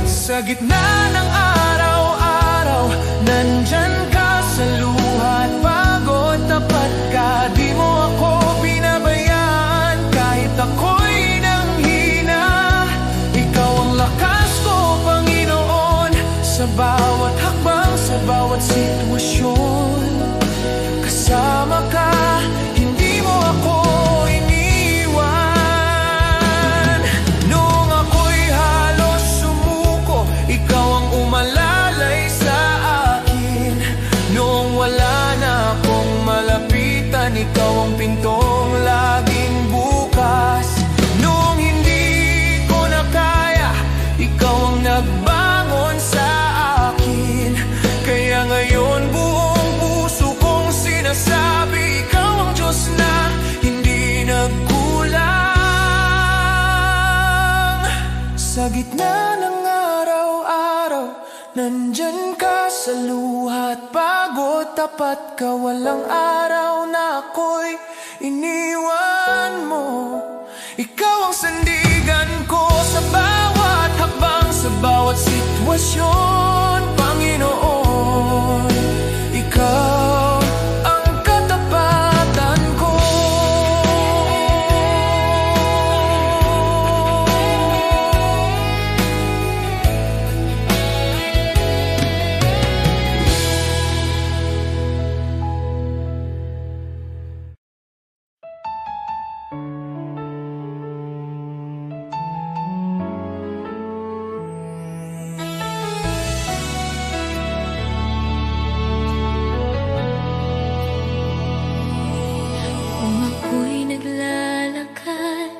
Sa gitna ng araw-araw, nandyan ka sa luha at pagod. Tapat ka, di mo ako pinabayaan. Kahit ako'y nanghina, ikaw ang lakas ko, Panginoon. Sa bawat hakbang, sa bawat sitwasyon, kasama ka, hindi mo ako iniwan. Noong ako'y halos sumuko, ikaw ang umalalay sa akin. Noong wala na akong malapitan, ikaw ang pintong laging bukas. Noong hindi ko na kaya, ikaw ang nagbangon sa akin. Kaya ngayon buong puso kong sinasabi, ikaw ang Diyos na hindi nagkulang. Sa gitna ng araw-araw, nandyan ka sa luha at pagod. Tapat ka, walang araw na ako'y iniwan mo. Ikaw ang sandigan ko sa bawat hakbang, sa bawat sitwasyon, Panginoon. Ikaw ang katapatan ko. Kung ako'y naglalakad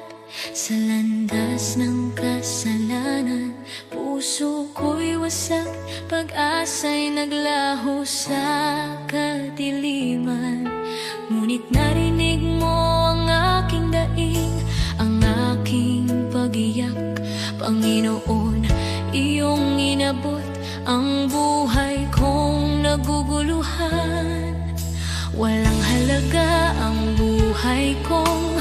sa landas ng kasalanan, puso ko'y wasak, pag-asa'y naglaho sa kadiliman. Ngunit narinig mo ang aking daing, ang aking pag-iyak. Panginoon, iyong inabot ang buhay kong naguguluhan. Walang halaga ang buhay kong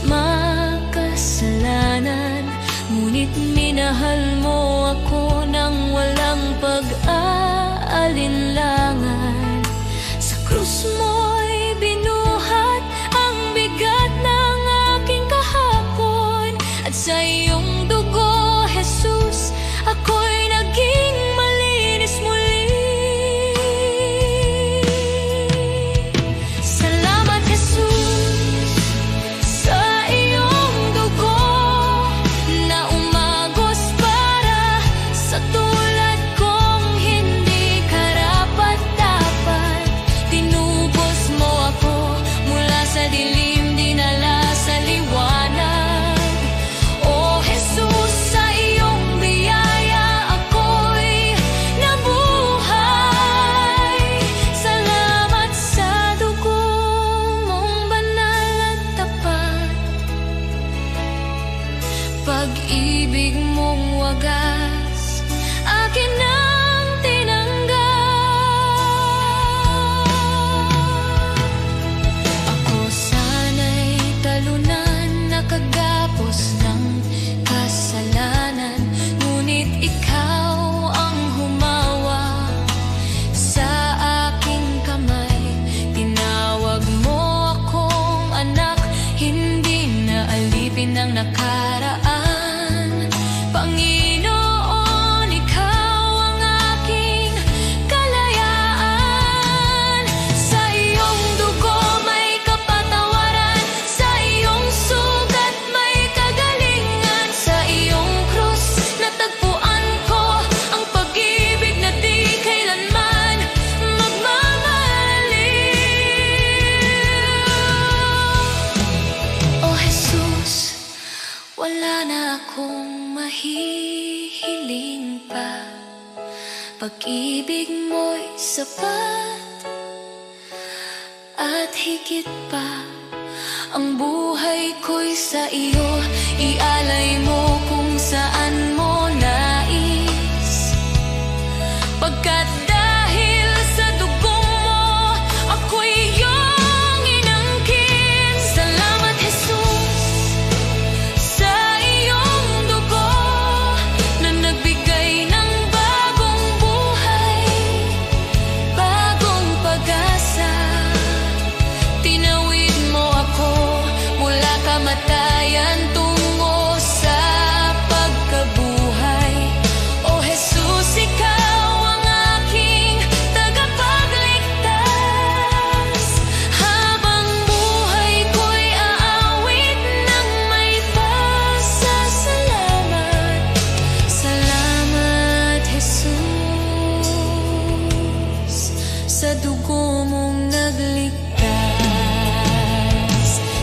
makasalanan, ngunit minahal mo ako ng walang pag-aalinlangan. Sa krus mo'y binuhat ang bigat ng aking kahapon, at sa iyong dugo, Jesus, ako'y naging malinis muli. Salamat, Jesus, sa iyong dugo na umagos para pag-ibig mong wagas akin ang tinanggap. Ako sana'y talunan, nakagapos ng kasalanan, ngunit ikaw ang humawa sa aking kamay. Tinawag mo akong anak, hindi na alipin ng nakaraan. Panginoon, ikaw ang aking kalayaan. Sa iyong dugo may kapatawaran, sa iyong sugat may kagalingan. Sa iyong krus natagpuan ko ang pag-ibig na di kailanman magmamaliw. O Jesus, wala na akong mahihiling pa. Pag-ibig mo'y sapat at higit pa. Ang buhay ko'y sa iyo, ialay mo kung saan mo nais. Pagkat dahil sa dugong mo, ako'y iyong inangkin. Salamat, Jesus, sa iyong dugo na nagbigay ng bagong buhay, bagong pag-asa. Tinawid mo ako mula kamatayan tungo sa pagkabuhay. O Jesus, ikaw ang aking tagapagligtas. Habang buhay ko'y aawit ng may pasasalamat. Salamat, Jesus, sa dugo mong nagligtas.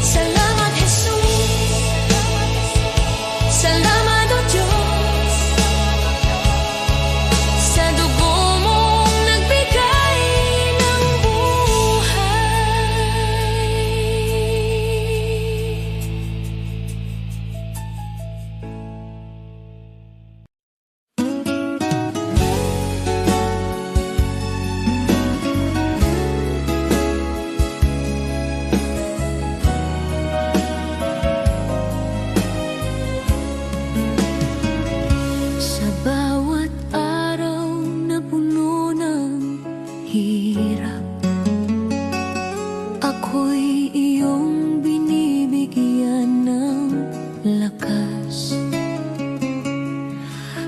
Salamat, Jesus. Salamat, O Diyos, sa dugo mong nagbigay ng buhay. Sa bawat araw na puno ng hirap, ako'y iyong binibigyan ng lakas.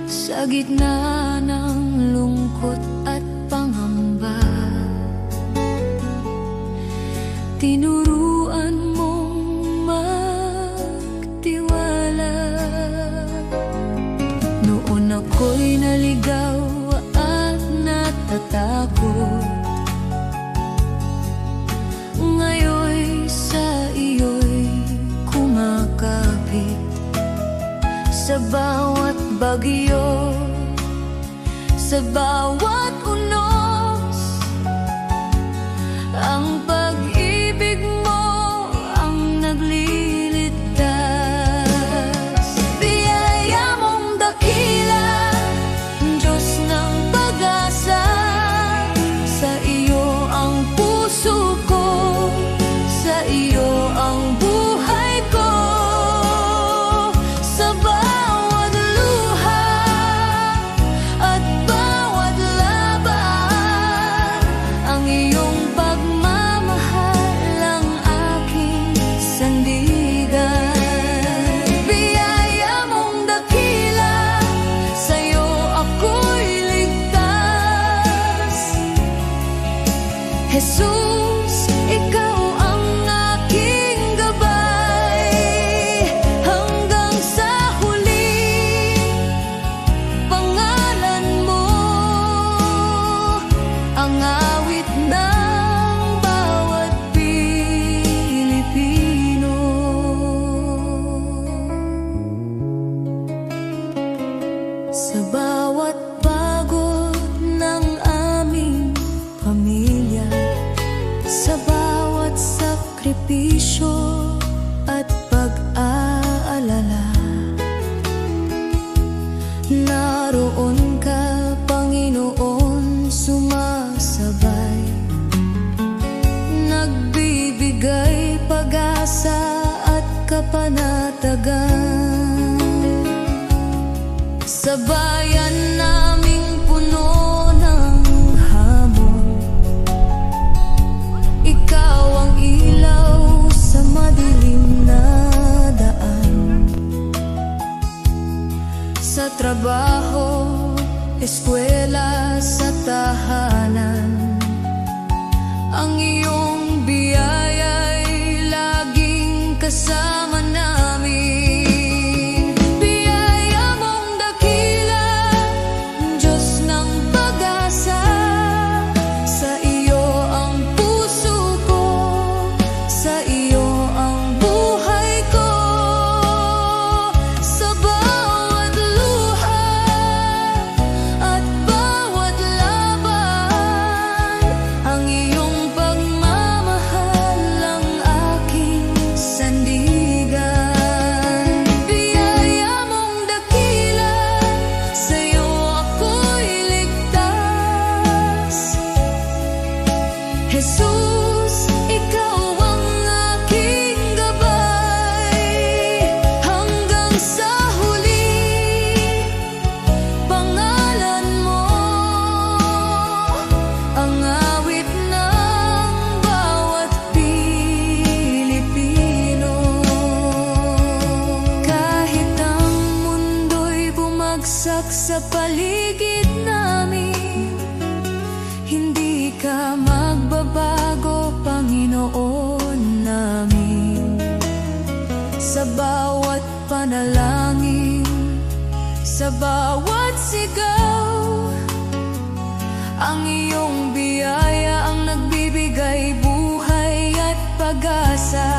Sa gitna ng lungkot at pangamba, tinuruan mong magtiwala. Noon ako'y naligaw at natatakot, ngayon sa iyo'y kumakapit. Sa bawat bagyo, sa bawat unos, ang pag-ibig mo ang nagliligtas. Biyaya mong dakila, Diyos ng pag-asa. Sa iyo ang puso ko, sa iyo ang buhay ko. Sa bawat luha at bawat laban, ang iyong pagmamahal panatagan. Sa bayan naming puno ng hamon, ikaw ang ilaw sa madilim na daan. Sa trabaho, eskwela, sa tahanan, ang iyong biyaya'y laging kasama namin. Biyaya mong dakila, Diyos ng pag-asa. Sa iyo ang puso ko, sa iyo ang buhay ko. Sa bawat luha at bawat laban, ang iyong pagmamahal ang aking sandigan. Biyaya mong dakila, sa'yo ako'y ligtas. Jesus, ikaw ang aking gabay. Hanggang sa huli, pangalan mo ang awit ng bawat Pilipino. Kahit ang mundo'y bumagsak sa paligid namin, hindi ka magbabago, Panginoon namin. Sa bawat panalangin, sa bawat sigaw, ang iyong biyaya ang nagbibigay buhay at pag-asa.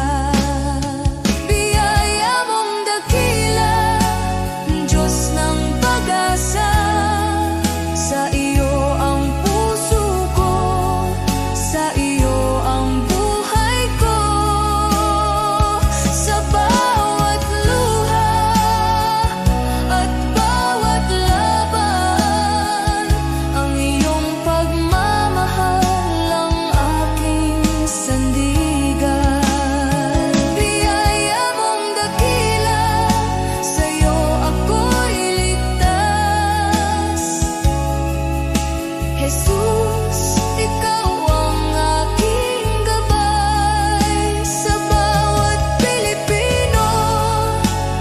Biyaya mong dakila, Diyos ng pag-asa. Sa iyo ang puso ko, sa iyo ang buhay ko. Sa bawat luha at bawat laban, ang iyong pagmamahal ang aking sandigan. Biyaya mong dakila, sa'yo ako'y ligtas. Jesus, ikaw ang aking gabay. Sa bawat Pilipino,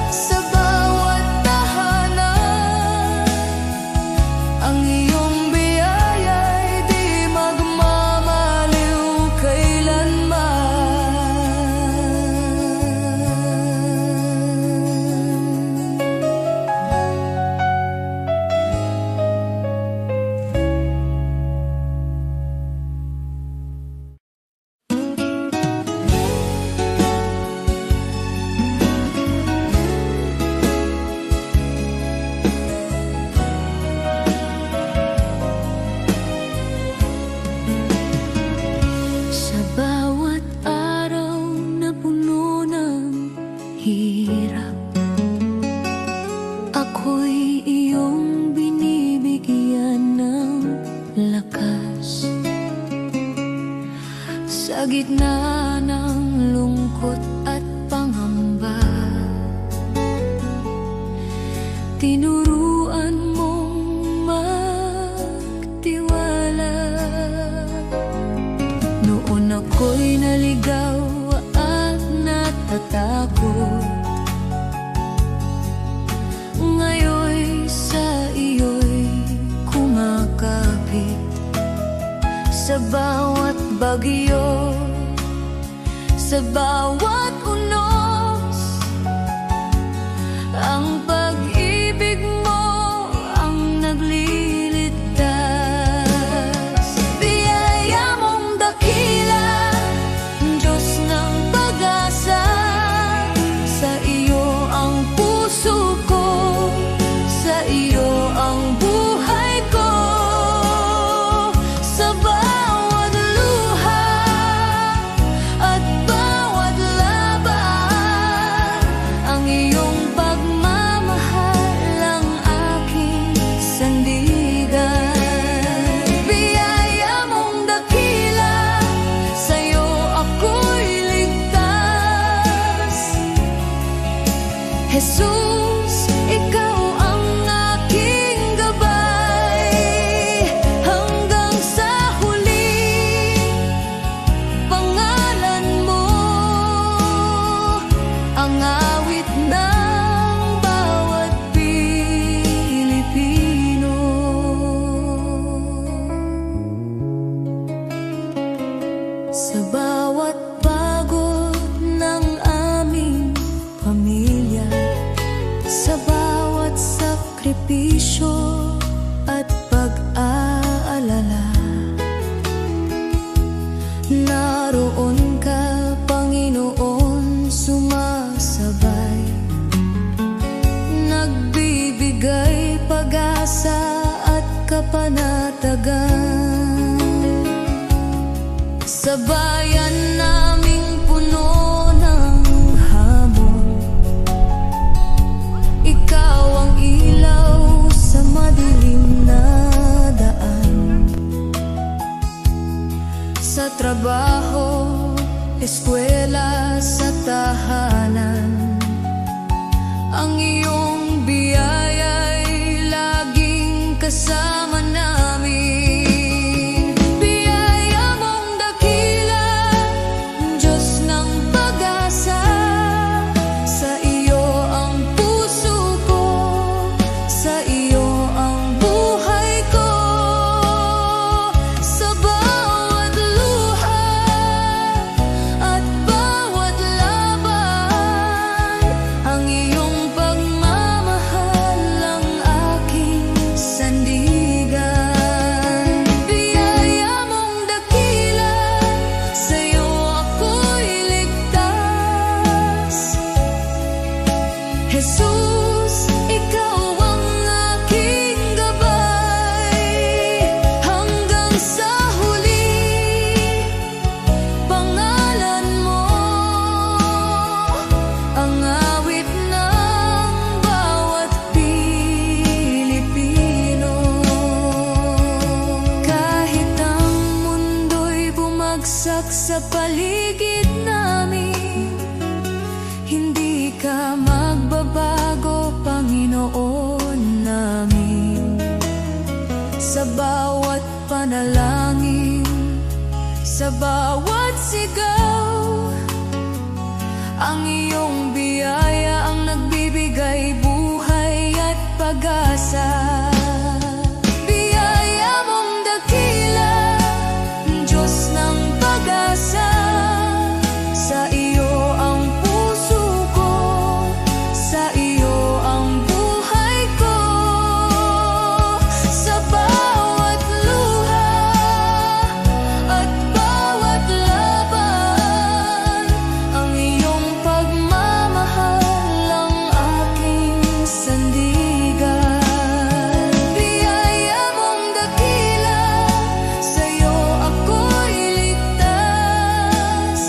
sa bawat tahanan, ang iyong biyaya'y di magmamaliw kailanman. Sa bawat araw na puno ng hirap, ako'y iyong binibigyan ng lakas. Sa gitna ng lungkot at pangamba, tinuruan mong magtiwala. Noon ako'y naligaw at natatakot, ngayon sa iyo'y kumakapit. Sa bawat bagyo, sa bawat unos, ang pag-ibig mo ang nagliligtas. Biyaya mong dakila, Diyos ng pag-asa. Sa iyo ang puso ko, sa iyo ang buhay ko. Sa bawat luha at bawat laban, Jesus, ikaw ang aking gabay hanggang sa huli. Pangalan mo ang awit ng bawat Pilipino. Sa bawat pagod ng aming pamilya, sa bawat sakripisyo at pag-aalala, naroon ka, Panginoon, sumasabay, nagbibigay pag-asa at kapanatagan. Sa bayan naming puno ng hamon, ikaw ang ilaw sa madilim na daan. Sa trabaho, eskwela, sa tahanan, ang iyong biyaya'y laging kasama namin. Biyaya mong dakila, Diyos ng pag-asa, sa iyo ang puso ko, sa iyo ang buhay ko. Sa bawat luha at bawat laban, ang iyong pagmamahal ang aking sandigan. Biyaya mong dakila, sa iyo ako'y ligtas. Jesus, ikaw ang aking gabay hanggang sa huli. Pangalan mo ang awit ng bawat Pilipino. Kahit ang mundo'y bumagsak sa paligid namin, hindi ka magbabago, Panginoon namin. Sa bawat panalangin, sa bawat sigaw, ang iyong biyaya ang nagbibigay buhay at pag-asa. Biyaya mong dakila, Diyos ng pag-asa, sa iyo ang puso ko, sa iyo ang buhay ko. Sa bawat luha at bawat laban, ang iyong pagmamahal ang aking sandigan. Biyaya mong dakila, sa iyo ako'y ligtas.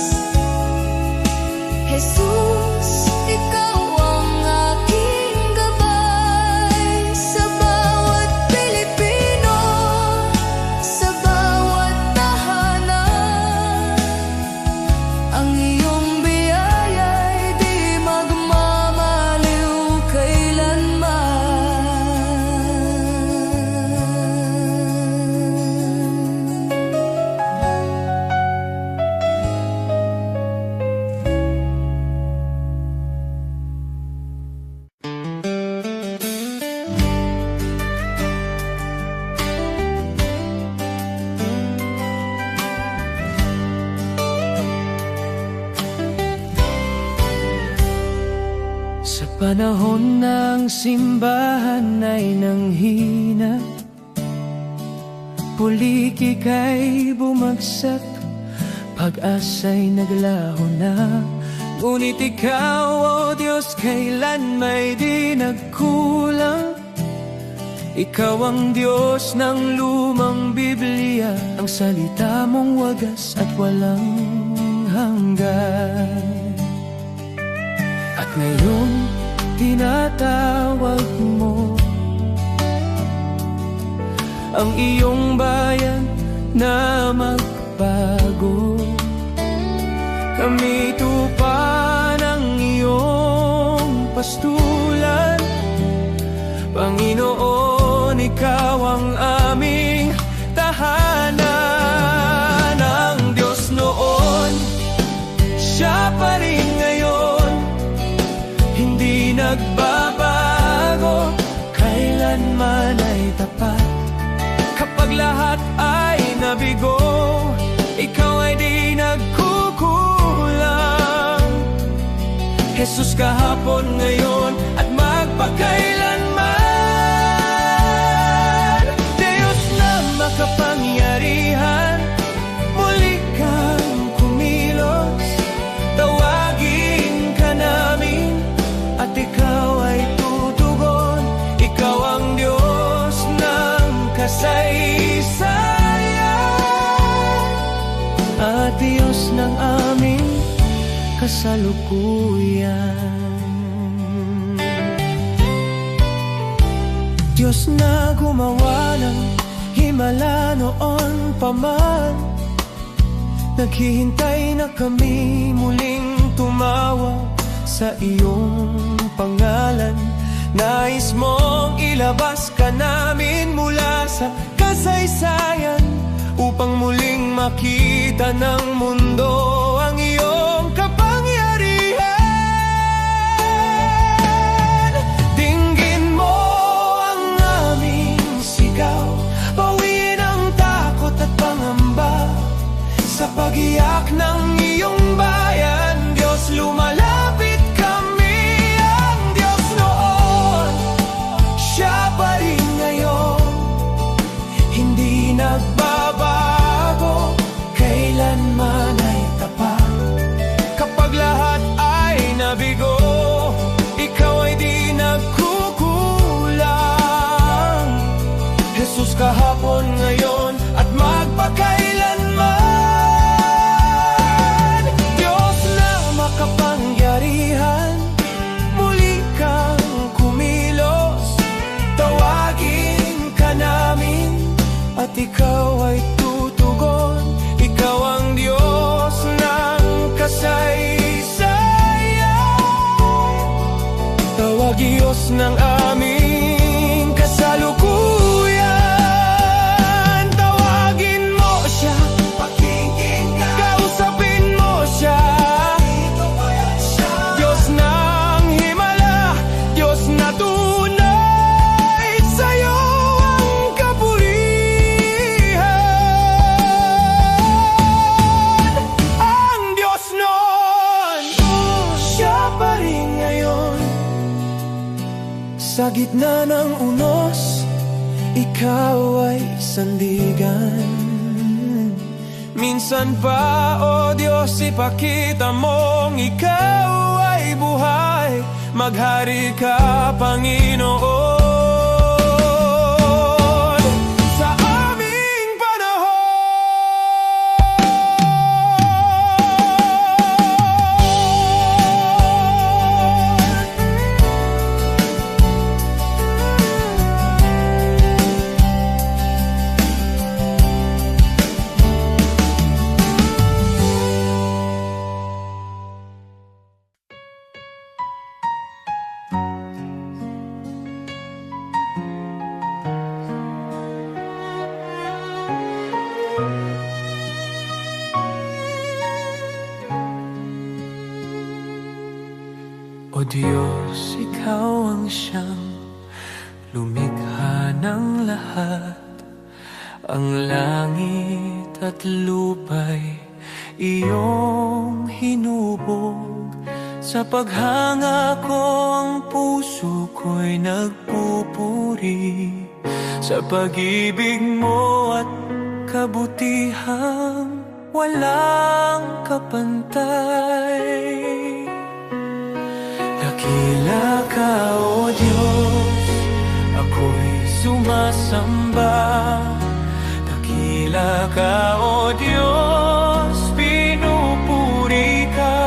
Jesus, ikaw ang aking gabay sa bawat Pilipino, sa bawat tahanan, ang iyong biyaya'y di magmamaliw kailanman. Sa panahon ng simbahan ay nanghina, pulikik ay bumagsak, pag-asa'y naglaho na. Ngunit ikaw, O Diyos, kailan may di nagkulang. Ikaw ang Diyos ng lumang Biblia, ang salita mong wagas at walang hanggan. At ngayon, tinatawag mo ang iyong bayan na magbago. Kami tupa ng iyong pastulan. Panginoon, Ikaw ang aming tahanan. Ang Diyos noon, Siya pa rin ngayon, hindi nagbabago, kailanman ay tapat. Kapag lahat ay nabigo, Ikaw ay di nagkukulang. Jesus kahapon, ngayon at magpakailanman. Diyos na makapangyarihan, muli kang kumilos. Tawagin ka namin at Ikaw ay tutugon. Ikaw ang Diyos ng kasaysayan at Diyos ng aming kasalukuyan. Diyos na gumawa ng himala noon pa man, naghihintay na kami muling tumawag sa iyong pangalan. Nais mong ilabas ka namin mula sa kasaysayan, upang muling makita ng mundo ang iyong kapangyarihan. Dinggin mo ang aming sigaw, bawiin ang takot at pangamba. Sa pag-iyak ng iyong bayan, Diyos, lumalapit kami. Ang Diyos noon, Siya pa rin ngayon, hindi nagbabago, kailanman ay tapat. Kapag lahat ay nabigo, Ikaw ay di nagkukulang. Jesus kahapon, ngayon at magpakailanman. Diyos na makapangyarihan, muli kang kumilos. Tawagin ka namin at Ikaw ay tutugon. Ikaw ang Diyos ng kasaysayan, tawag Diyos ng aming kasalukuyan. Tawagin mo Siya, pakinggan, kausapin mo Siya. Diyos ng himala, Diyos na tunay, sa'yo ang kapurihan. Ang Diyos noon, Siya pa rin ngayon. Sa gitna ng unos, Ikaw ay sandigan. Minsan pa, O Diyos, ipakita mong Ikaw ay buhay. Maghari ka, Panginoon, sa aming panahon. O Diyos, Ikaw ang siyang lumikha ng lahat. Ang langit at lupa'y iyong hinubog. Sa paghanga ko, ang puso ko'y nagpupuri sa pag-ibig mo at kabutihang walang kapantay. Dakila ka, O Diyos, ako'y sumasamba. Dakila ka, O Diyos, pinupuri ka.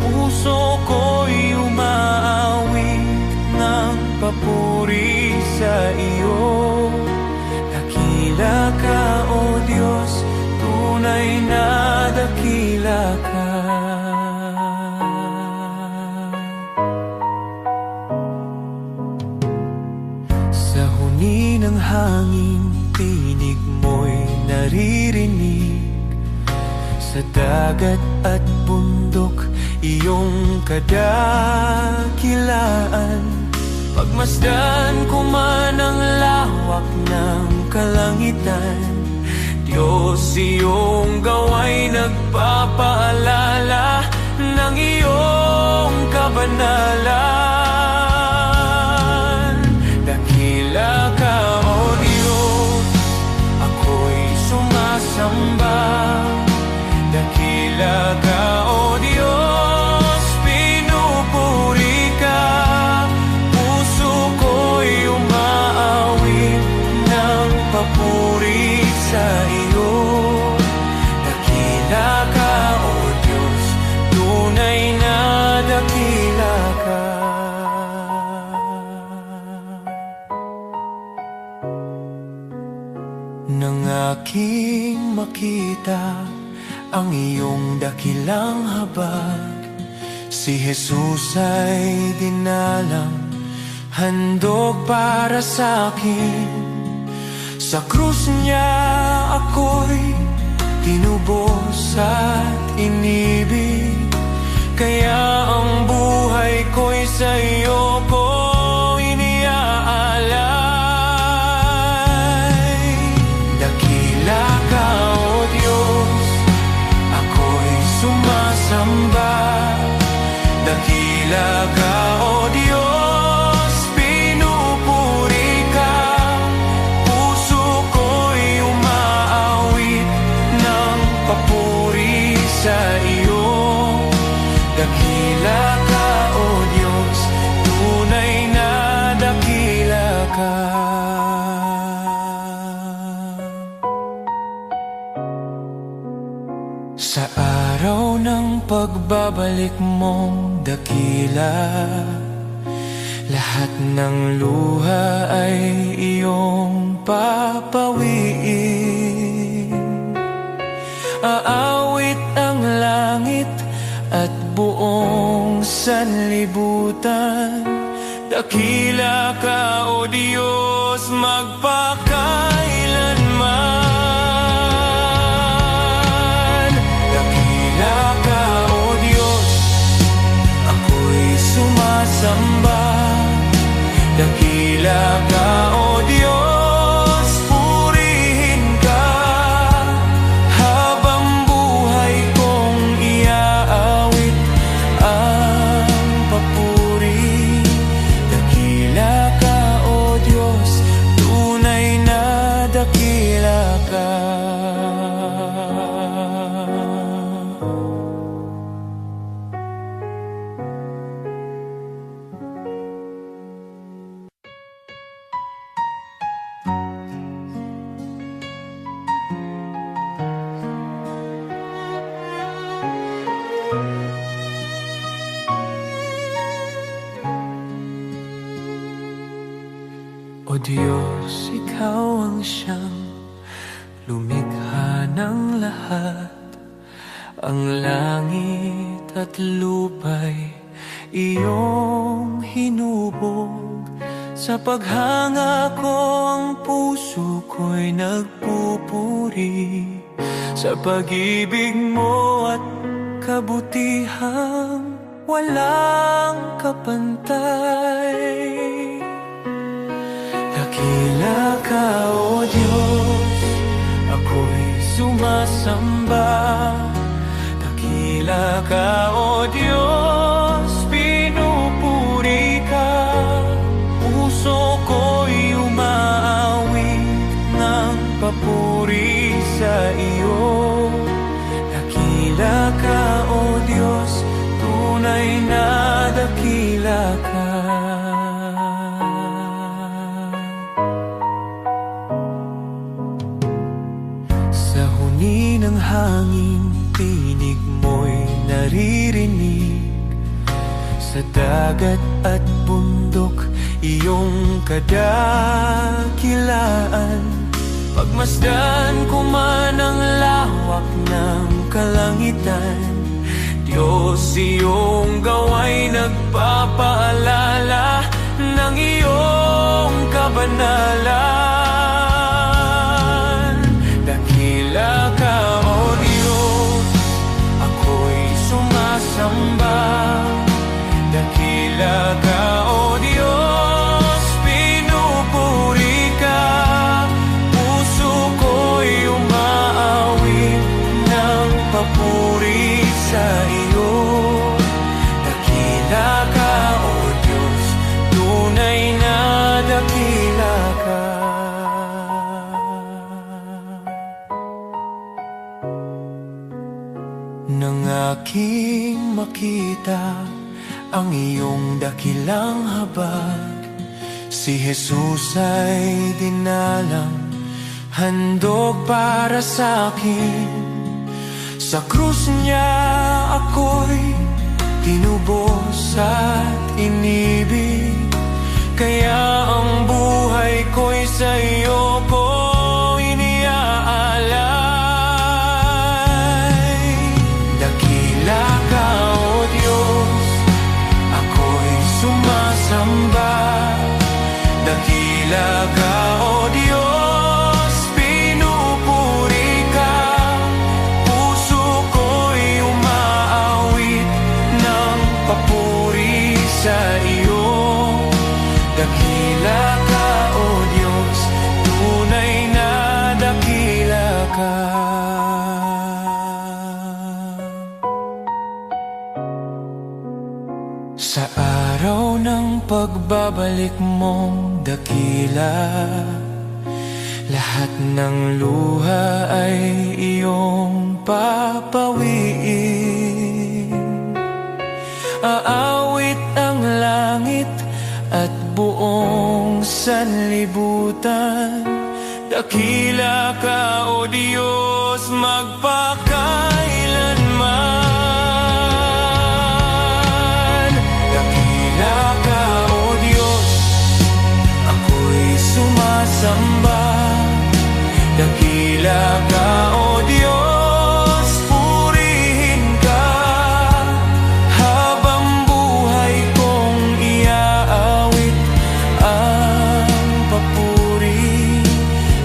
Puso ko'y umaawit ng papuri sa iyo. Dakila ka, O Diyos, tunay na dakila ka. huni ng hangin, tinig mo'y naririnig. Sa dagat at bundok, iyong kadakilaan. Pagmasdan ko man ang lawak ng kalangitan, Diyos, iyong gawa'y nagpapaalala ng iyong kabanalan. Dakila ka, O Diyos, ako'y sumasamba. Dakila ka, O Diyos, pinupuri ka. Puso ko'y umaawit ng papuri sa iyo. Dakila ka, O Diyos, tunay na dakila ka. Nang aking makita ang iyong dakilang habag, si Jesus ay dinalang, handog para sa akin. Sa krus niya ako'y tinubos at inibig, kaya ang buhay ko'y sa iyo ko iniaalay. Dakila ka, O Diyos, ako'y sumasamba. Dakila ka, O Diyos, pinupuri ka. Puso ko'y umaawit ng papuri sa iyo. Dakila ka, O Diyos, tunay na dakila ka. Sa araw ng pagbabalik mong dakila, lahat ng luha ay iyong papawiin. Aawit ang langit at buong sanlibutan. Dakila ka, O Diyos, magpakailanman. Dakila ka, O Diyos, ako'y sumasamba. Dakila ka, O Diyos, purihin ka. Habang buhay kong iaawit ang papuri. Dakila ka, O Diyos, tunay na dakila ka. O Diyos, ikaw ang siyang lumikha ng lahat. Ang langit at lupa'y iyong hinubog. Sa paghanga ko ang puso ko'y nagpupuri sa pag-ibig mo at kabutihang walang kapantay. Dakila ka, O Diyos, ako'y sumasamba. Dakila ka, O Diyos, pinupuri ka. Puso ko'y umaawit ng papuri sa iyo. Dakila ka, O Diyos, tunay na dakila ka. Ng hangin, tinig mo'y naririnig. Sa dagat at bundok, iyong kadakilaan. Pagmasdan ko man ang lawak ng kalangitan, Diyos, iyong gawa'y nagpapaalala ng iyong kabanalan. karangalan. Dakila ka, O Diyos, ako'y sumasamba. Dakila ka, O Diyos, pinupuri ka. Puso ko'y umaawit ng papuri sa iyo. Dakila ka, O Diyos, tunay na dakila ka. Nang aking makita ang iyong dakilang habag, si Jesus ay dinalang, handog para sa akin. Sa krus niya ako'y tinubos at inibig, kaya ang buhay ko'y sa iyo ko iniaalay. Dakila ka, O Diyos, ako'y sumasamba. Dakila ka, O Diyos, pinupuri ka. Puso ko'y umaawit ng papuri sa iyo. Dakila ka, O Diyos, tunay na dakila ka. Sa araw ng pagbabalik mong dakila, lahat ng luha ay iyong papawiin. Aawit ang langit at buong sanlibutan. Dakila ka, O Diyos, magpakailanman. Dakila ka, O Diyos, ako'y sumasamba. Dakila ka, O Diyos, purihin ka. Habang buhay kong iaawit ang papuri.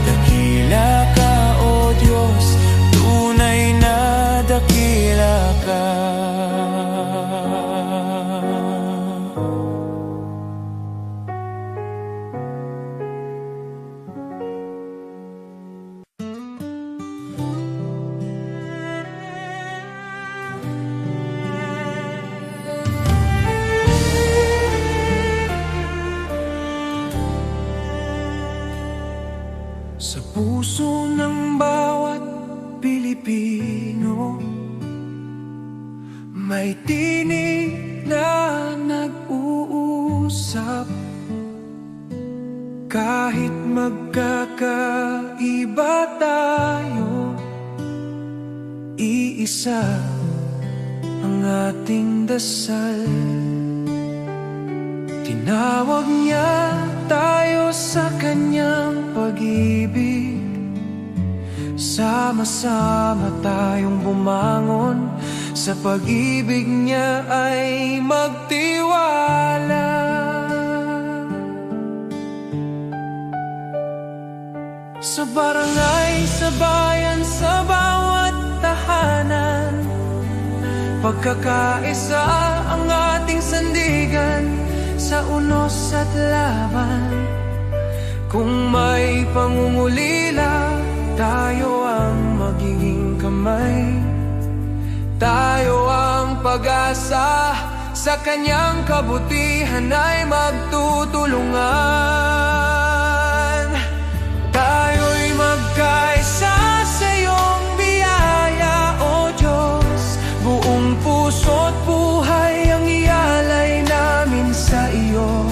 Dakila ka, O Diyos, tunay na dakila ka. Sa puso ng bawat Pilipino, may tinig na nag-uusap. Kahit magkakaiba tayo, iisa ang ating dasal. Tinawag niya tayo sa kanyang pag-ibig. Sama-sama tayong bumangon, sa pag-ibig niya ay magtiwala. Sa barangay, sa bayan, sa bawat tahanan, pagkakaisa ang ating sandigan. Sa unos at laban, kung may pangungulila, tayo ang magiging kamay. Tayo ang pag-asa, sa kanyang kabutihan ay magtutulungan. Tayo'y magkaisa sa iyong biyaya, O Diyos. Buong puso't buhay ang ialay namin sa iyo.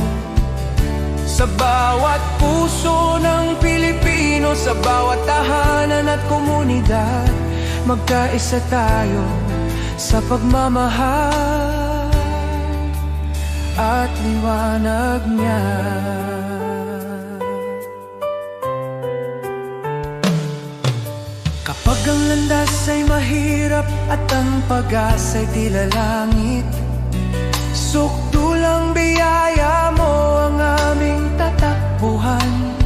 Sa bawat puso ng Pilipino, sa bawat tahanan at komunidad, magkaisa tayo sa pagmamahal at liwanag niya. Kapag ang landas ay mahirap at ang pag-asa'y tila langit, sukdulang biyaya mo ang aming tatakbuhan.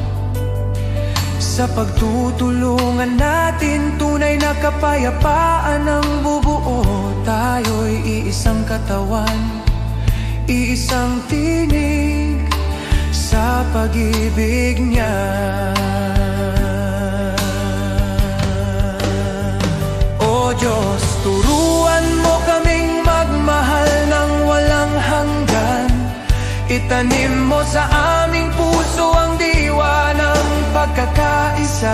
Pagtutulungan natin, tunay na kapayapaan ang bubuo. Tayo'y iisang katawan, iisang tinig sa pag-ibig niya. O Diyos, turuan mo kaming magmahal ng walang hanggan. Itanim mo sa aming puso ang diwa ng pagkakaisa,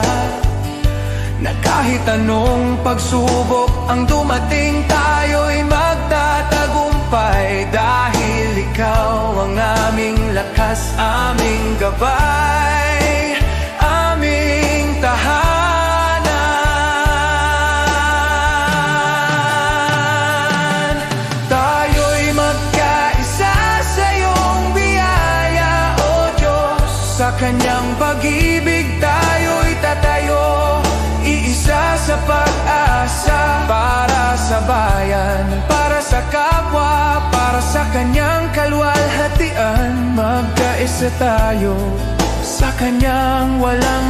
na kahit anong pagsubok ang dumating, tayo'y magtatagumpay. Dahil ikaw ang aming lakas, aming gabay, aming tahanan. Tayo'y magkaisa sa iyong biyaya, O Diyos. Sa kanyang pag-ibig tayo'y tatayo, iisa sa pag-asa. Para sa bayan, para sa kapwa, para sa kanyang kalwalhatian. Magkaisa tayo sa kanyang walang